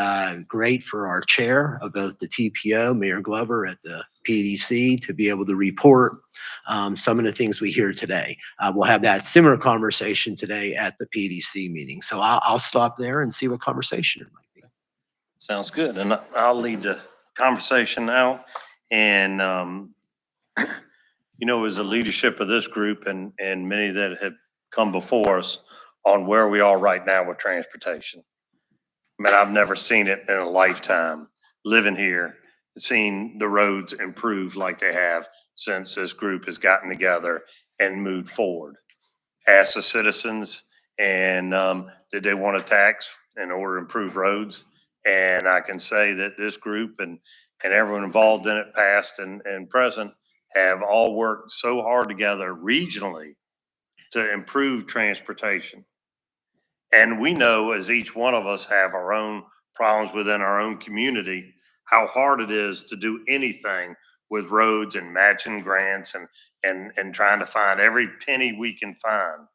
great for our chair of both the TPO, Mayor Glover at the PDC, to be able to report some of the things we hear today. We'll have that similar conversation today at the PDC meeting. So I'll stop there and see what conversation it might be. Sounds good. And I'll lead the conversation now. And, you know, as a leadership of this group and many that have come before us on where we are right now with transportation. I mean, I've never seen it in a lifetime living here, seeing the roads improve like they have since this group has gotten together and moved forward. Ask the citizens and did they want a tax in order to improve roads? And I can say that this group and everyone involved in it, past and present, have all worked so hard together regionally to improve transportation. And we know, as each one of us have our own problems within our own community, how hard it is to do anything with roads and matching grants and trying to find every penny we can find.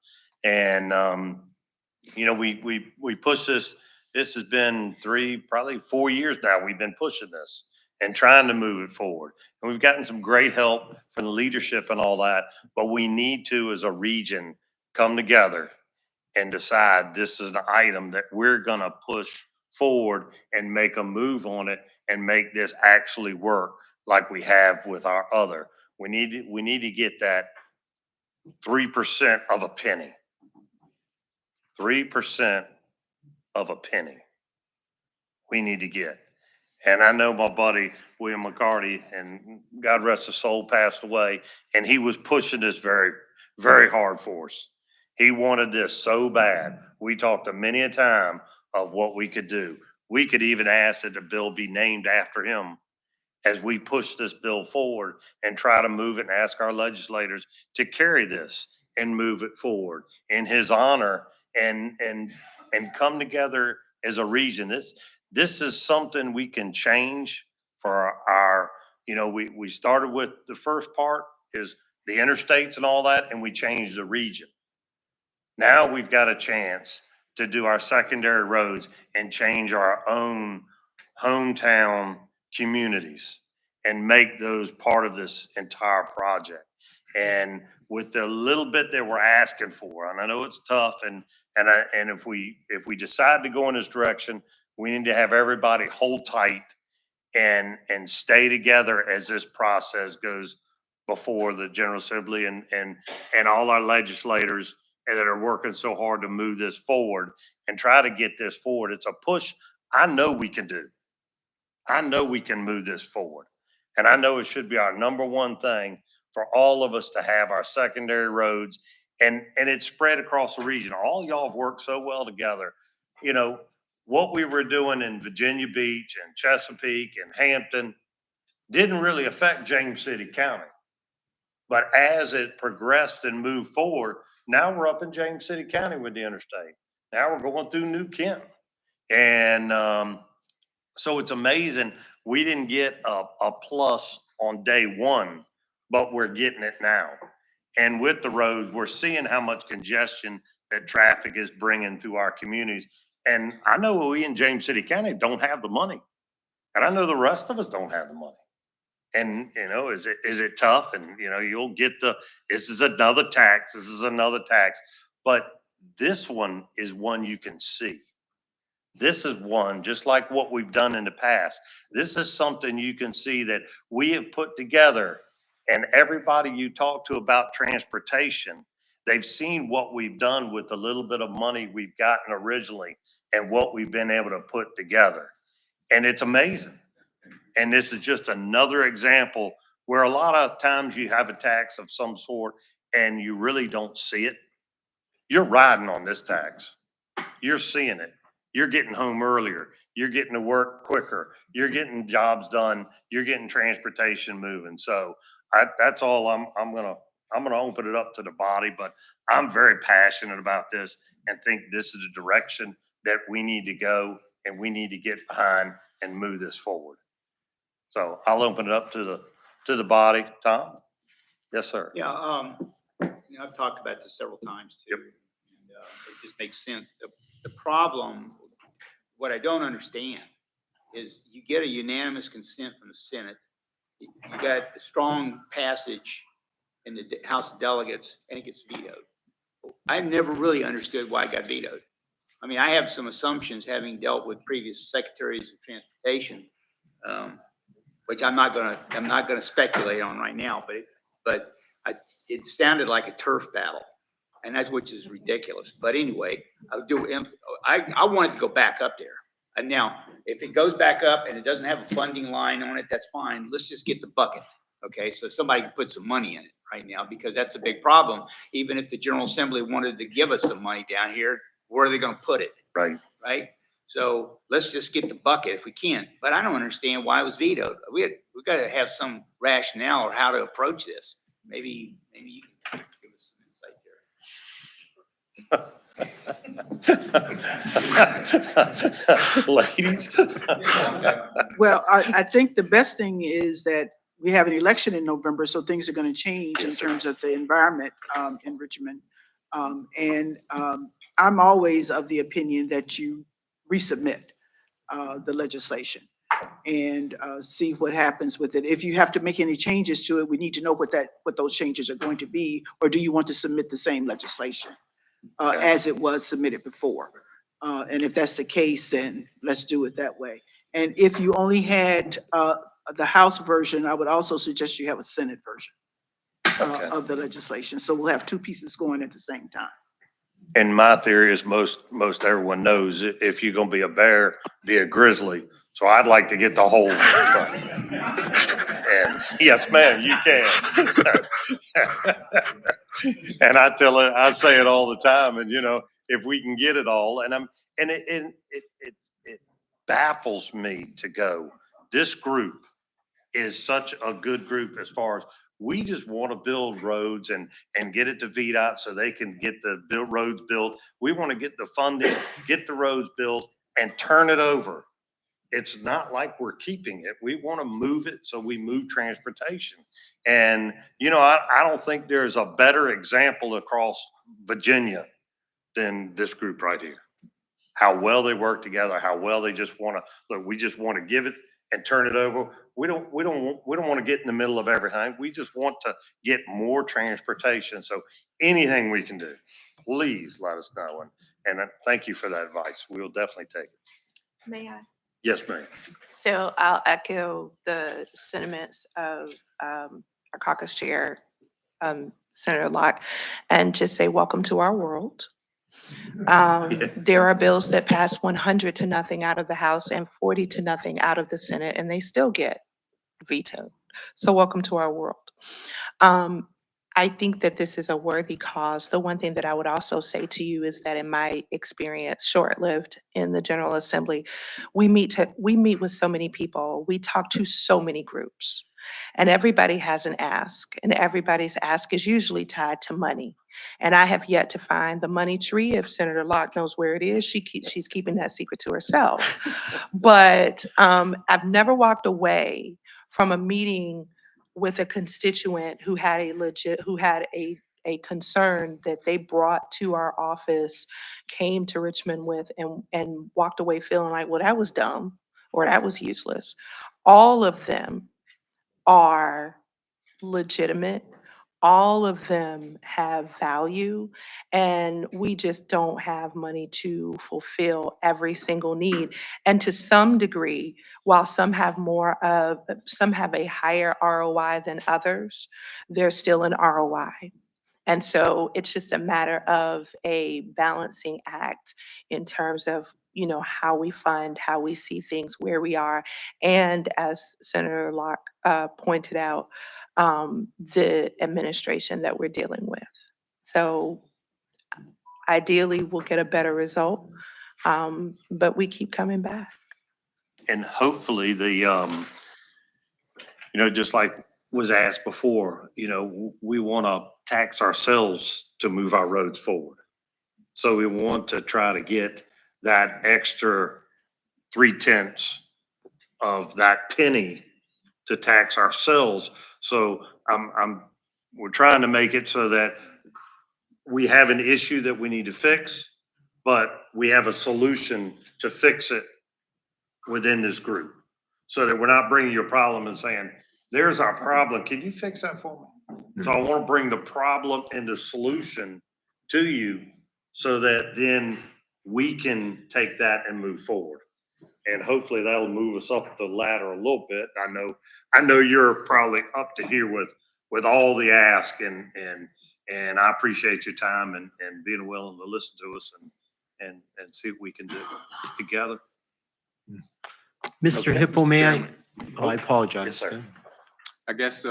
And you know, we push this. This has been probably 4 years now. We've been pushing this and trying to move it forward. And we've gotten some great help from the leadership and all that, but we need to, as a region, come together and decide this is an item that we're gonna push forward and make a move on it and make this actually work like we have with our other. We need to get that 3% of a penny. 3% of a penny we need to get. And I know my buddy, William McCarty, and God rest his soul, passed away, and he was pushing this very, very hard for us. He wanted this so bad. We talked a many a time of what we could do. We could even ask that the bill be named after him as we push this bill forward and try to move it and ask our legislators to carry this and move it forward in his honor and come together as a region. This is something we can change for our, you know, we started with the first part is the interstates and all that, and we changed the region. Now we've got a chance to do our secondary roads and change our own hometown communities and make those part of this entire project. And with the little bit that we're asking for, and I know it's tough, and if we decide to go in this direction, we need to have everybody hold tight and stay together as this process goes before the General Assembly and all our legislators that are working so hard to move this forward and try to get this forward. It's a push I know we can do. I know we can move this forward. And I know it should be our number one thing for all of us to have our secondary roads and it's spread across the region. All y'all have worked so well together. You know, what we were doing in Virginia Beach and Chesapeake and Hampton didn't really affect James City County. But as it progressed and moved forward, now we're up in James City County with the interstate. Now we're going through New Kent. And so it's amazing. We didn't get a plus on day one, but we're getting it now. And with the roads, we're seeing how much congestion that traffic is bringing through our communities. And I know we in James City County don't have the money. And I know the rest of us don't have the money. And, you know, is it tough? And, you know, you'll get this is another tax. This is another tax. But this one is one you can see. This is one, just like what we've done in the past. This is something you can see that we have put together. And everybody you talk to about transportation, they've seen what we've done with the little bit of money we've gotten originally and what we've been able to put together. And it's amazing. And this is just another example where a lot of times you have a tax of some sort and you really don't see it. You're riding on this tax. You're seeing it. You're getting home earlier. You're getting to work quicker. You're getting jobs done. You're getting transportation moving. So that's all I'm going to I'm going to open it up to the body, but I'm very passionate about this and think this is the direction that we need to go and we need to get behind and move this forward. So I'll open it up to the body. Tom? Yes, sir. Yeah, I've talked about this several times too. Yep. And, it just makes sense. The problem, what I don't understand is you get a unanimous consent from the Senate. You got the strong passage in the House of Delegates and it gets vetoed. I never really understood why it got vetoed. I mean, I have some assumptions having dealt with previous secretaries of transportation, which I'm not gonna speculate on right now, but it sounded like a turf battle, and which is ridiculous. But anyway, I want it to go back up there. And now, if it goes back up and it doesn't have a funding line on it, that's fine. Let's just get the bucket. Okay, so somebody can put some money in it right now, because that's a big problem. Even if the General Assembly wanted to give us some money down here, where are they gonna put it? Right. Right? So let's just get the bucket if we can. But I don't understand why it was vetoed. We got to have some rationale or how to approach this. Maybe you can give us some insight there. Ladies? Well, I think the best thing is that we have an election in November, so things are going to change in terms of the environment in Richmond. I'm always of the opinion that you resubmit the legislation and see what happens with it. If you have to make any changes to it, we need to know what those changes are going to be, or do you want to submit the same legislation as it was submitted before? And if that's the case, then let's do it that way. And if you only had the House version, I would also suggest you have a Senate version of the legislation. So we'll have two pieces going at the same time. And my theory is most everyone knows if you're going to be a bear, be a grizzly. So I'd like to get the whole. And yes, ma'am, you can. And I say it all the time. And if we can get it all, it baffles me to go. This group is such a good group as far as we just want to build roads and get it to VDOT so they can get the roads built. We want to get the funding, get the roads built and turn it over. It's not like we're keeping it. We want to move it so we move transportation. And, I don't think there's a better example across Virginia than this group right here. How well they work together, how well they just want to, look, we just want to give it and turn it over. We don't want to get in the middle of everything. We just want to get more transportation. So anything we can do, please let us know. And thank you for that advice. We'll definitely take it. May I? Yes, ma'am. So I'll echo the sentiments of our caucus chair, Senator Locke, and just say welcome to our world. There are bills that pass 100 to nothing out of the House and 40 to nothing out of the Senate, and they still get vetoed. So welcome to our world. I think that this is a worthy cause. The one thing that I would also say to you is that in my experience, short-lived in the General Assembly, we meet with so many people. We talk to so many groups, and everybody has an ask, and everybody's ask is usually tied to money. And I have yet to find the money tree. If Senator Locke knows where it is, she's keeping that secret to herself. But I've never walked away from a meeting with a constituent who had a concern that they brought to our office, came to Richmond with, and walked away feeling like, well, that was dumb or that was useless. All of them are legitimate. All of them have value, and we just don't have money to fulfill every single need. And to some degree, while some have a higher ROI than others, there's still an ROI. And so it's just a matter of a balancing act in terms of, how we fund, how we see things, where we are. And as Senator Locke pointed out, the administration that we're dealing with. So ideally, we'll get a better result, but we keep coming back. And hopefully just like was asked before, we want to tax ourselves to move our roads forward. So we want to try to get that extra 3/10 of that penny to tax ourselves. So we're trying to make it so that we have an issue that we need to fix, but we have a solution to fix it within this group. So that we're not bringing you a problem and saying, there's our problem. Can you fix that for me? So I want to bring the problem and the solution to you so that then we can take that and move forward. And hopefully that'll move us up the ladder a little bit. I know you're probably up to here with all the ask and I appreciate your time and being willing to listen to us and see what we can do together. Mr. Okay, Hipple, may I? Chairman. Oh, I apologize. Yes, sir. I guess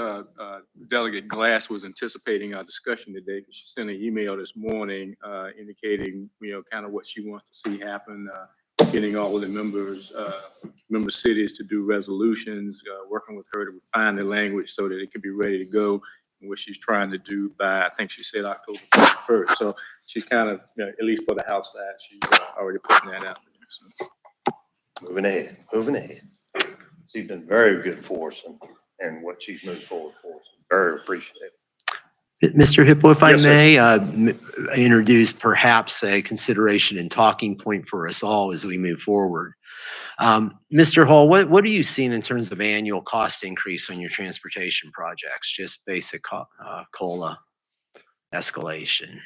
Delegate Glass was anticipating our discussion today because she sent an email this morning indicating, kind of what she wants to see happen, getting all of the member cities to do resolutions, working with her to refine the language so that it can be ready to go, and what she's trying to do by, I think she said October 1st. So she's kind of, at least for the House side, she's already putting that out there. So. Moving ahead. She's been very good for us and what she's moved forward for us. Very appreciative. Mr. Hipple, if I Yes, sir. may, introduce perhaps a consideration and talking point for us all as we move forward. Mr. Hall, what are you seeing in terms of annual cost increase on your transportation projects? Just basic COLA escalation.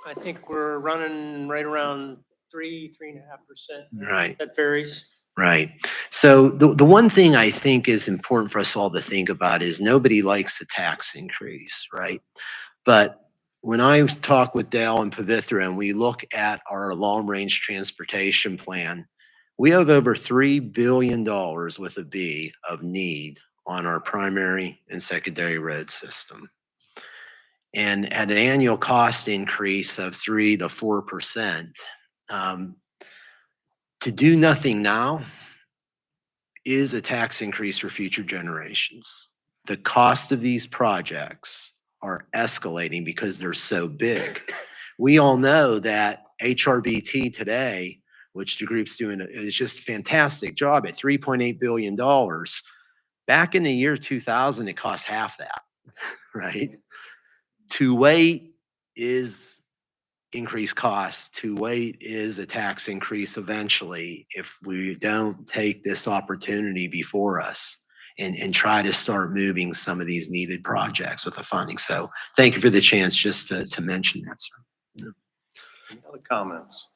I think we're running right around 3.5%. Right. That varies. Right. So the one thing I think is important for us all to think about is nobody likes a tax increase, right? But when I talk with Dale and Pavithra and we look at our long-range transportation plan, we have over $3 billion with a B of need on our primary and secondary road system. And at an annual cost increase of 3 to 4%, to do nothing now is a tax increase for future generations. The cost of these projects are escalating because they're so big. We all know that HRBT today, which the group's doing, is just a fantastic job at $3.8 billion. Back in the year 2000, it cost half that, right? To wait is increased costs. To wait is a tax increase eventually if we don't take this opportunity before us and try to start moving some of these needed projects with the funding. So thank you for the chance just to mention that, sir. Any other comments?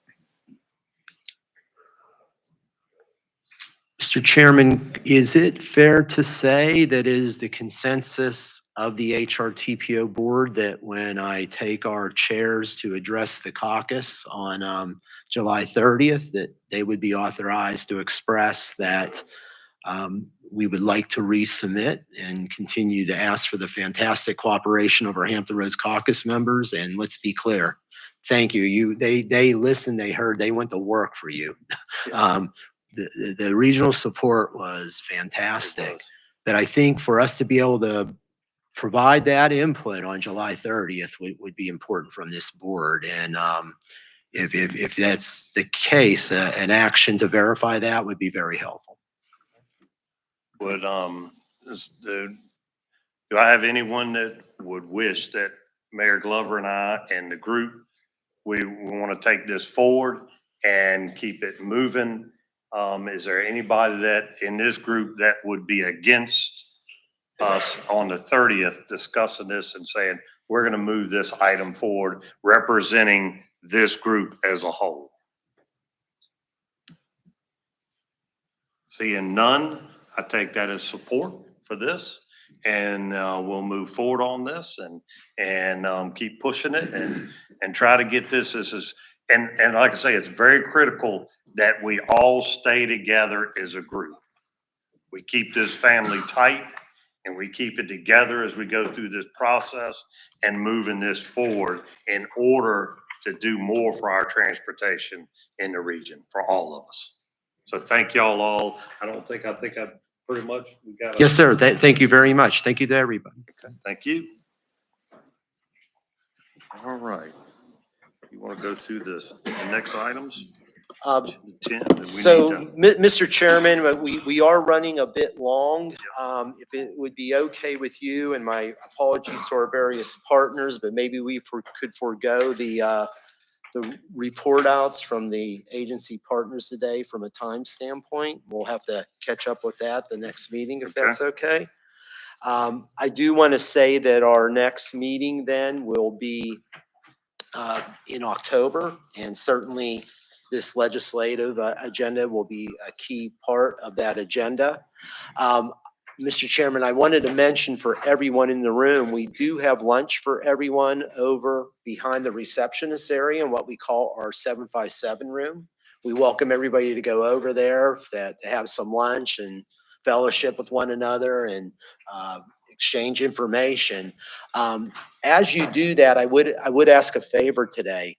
Mr. Chairman, is it fair to say that is the consensus of the HRTPO board that when I take our chairs to address the caucus on July 30th, that they would be authorized to express that we would like to resubmit and continue to ask for the fantastic cooperation of our Hampton Roads caucus members? And let's be clear, thank you. They listened, they heard, they went to work for you. The regional support was fantastic, but I think for us to be able to provide that input on July 30th would be important from this board. And if that's the case, an action to verify that would be very helpful. Would, do I have anyone that would wish that Mayor Glover and I and the group, we want to take this forward and keep it moving? Is there anybody that in this group that would be against us on the 30th discussing this and saying, we're going to move this item forward, representing this group as a whole? Seeing none, I take that as support for this, and we'll move forward on this and keep pushing it and try to get this and like I say, it's very critical that we all stay together as a group. We keep this family tight and we keep it together as we go through this process and moving this forward in order to do more for our transportation in the region for all of us. So thank y'all all. I think I pretty much, we got. Yes, sir. Thank you very much. Thank you to everybody. Okay, thank you. All right. You want to go through the next items? Um, 10 that we need So, to- Mr. Chairman, we are running a bit long. If it would be okay with you, and my apologies to our various partners, but maybe we could forego the report outs from the agency partners today from a time standpoint. We'll have to catch up with that the next meeting, if that's okay. I do want to say that our next meeting then will be in October, and certainly this legislative agenda will be a key part of that agenda. Mr. Chairman, I wanted to mention for everyone in the room, we do have lunch for everyone over behind the receptionist area in what we call our 757 room. We welcome everybody to go over there to have some lunch and fellowship with one another and exchange information. As you do that, I would ask a favor today.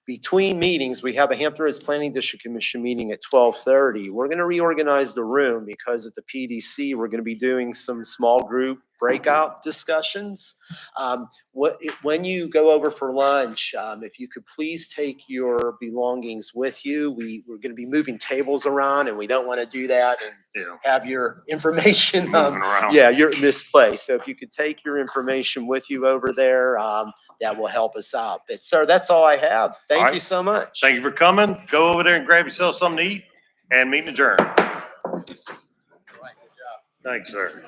Between meetings, we have a Hampton Roads Planning District Commission meeting at 12:30. We're going to reorganize the room because at the PDC, we're going to be doing some small group breakout discussions. When you go over for lunch, if you could please take your belongings with you. We're going to be moving tables around and we don't want to do that and have your information Moving around. you're misplaced. So if you could take your information with you over there, that will help us out. But sir, that's all I have. Thank you right. so much. Thank you for coming. Go over there and grab yourself something to eat and meeting adjourned. Thanks, sir.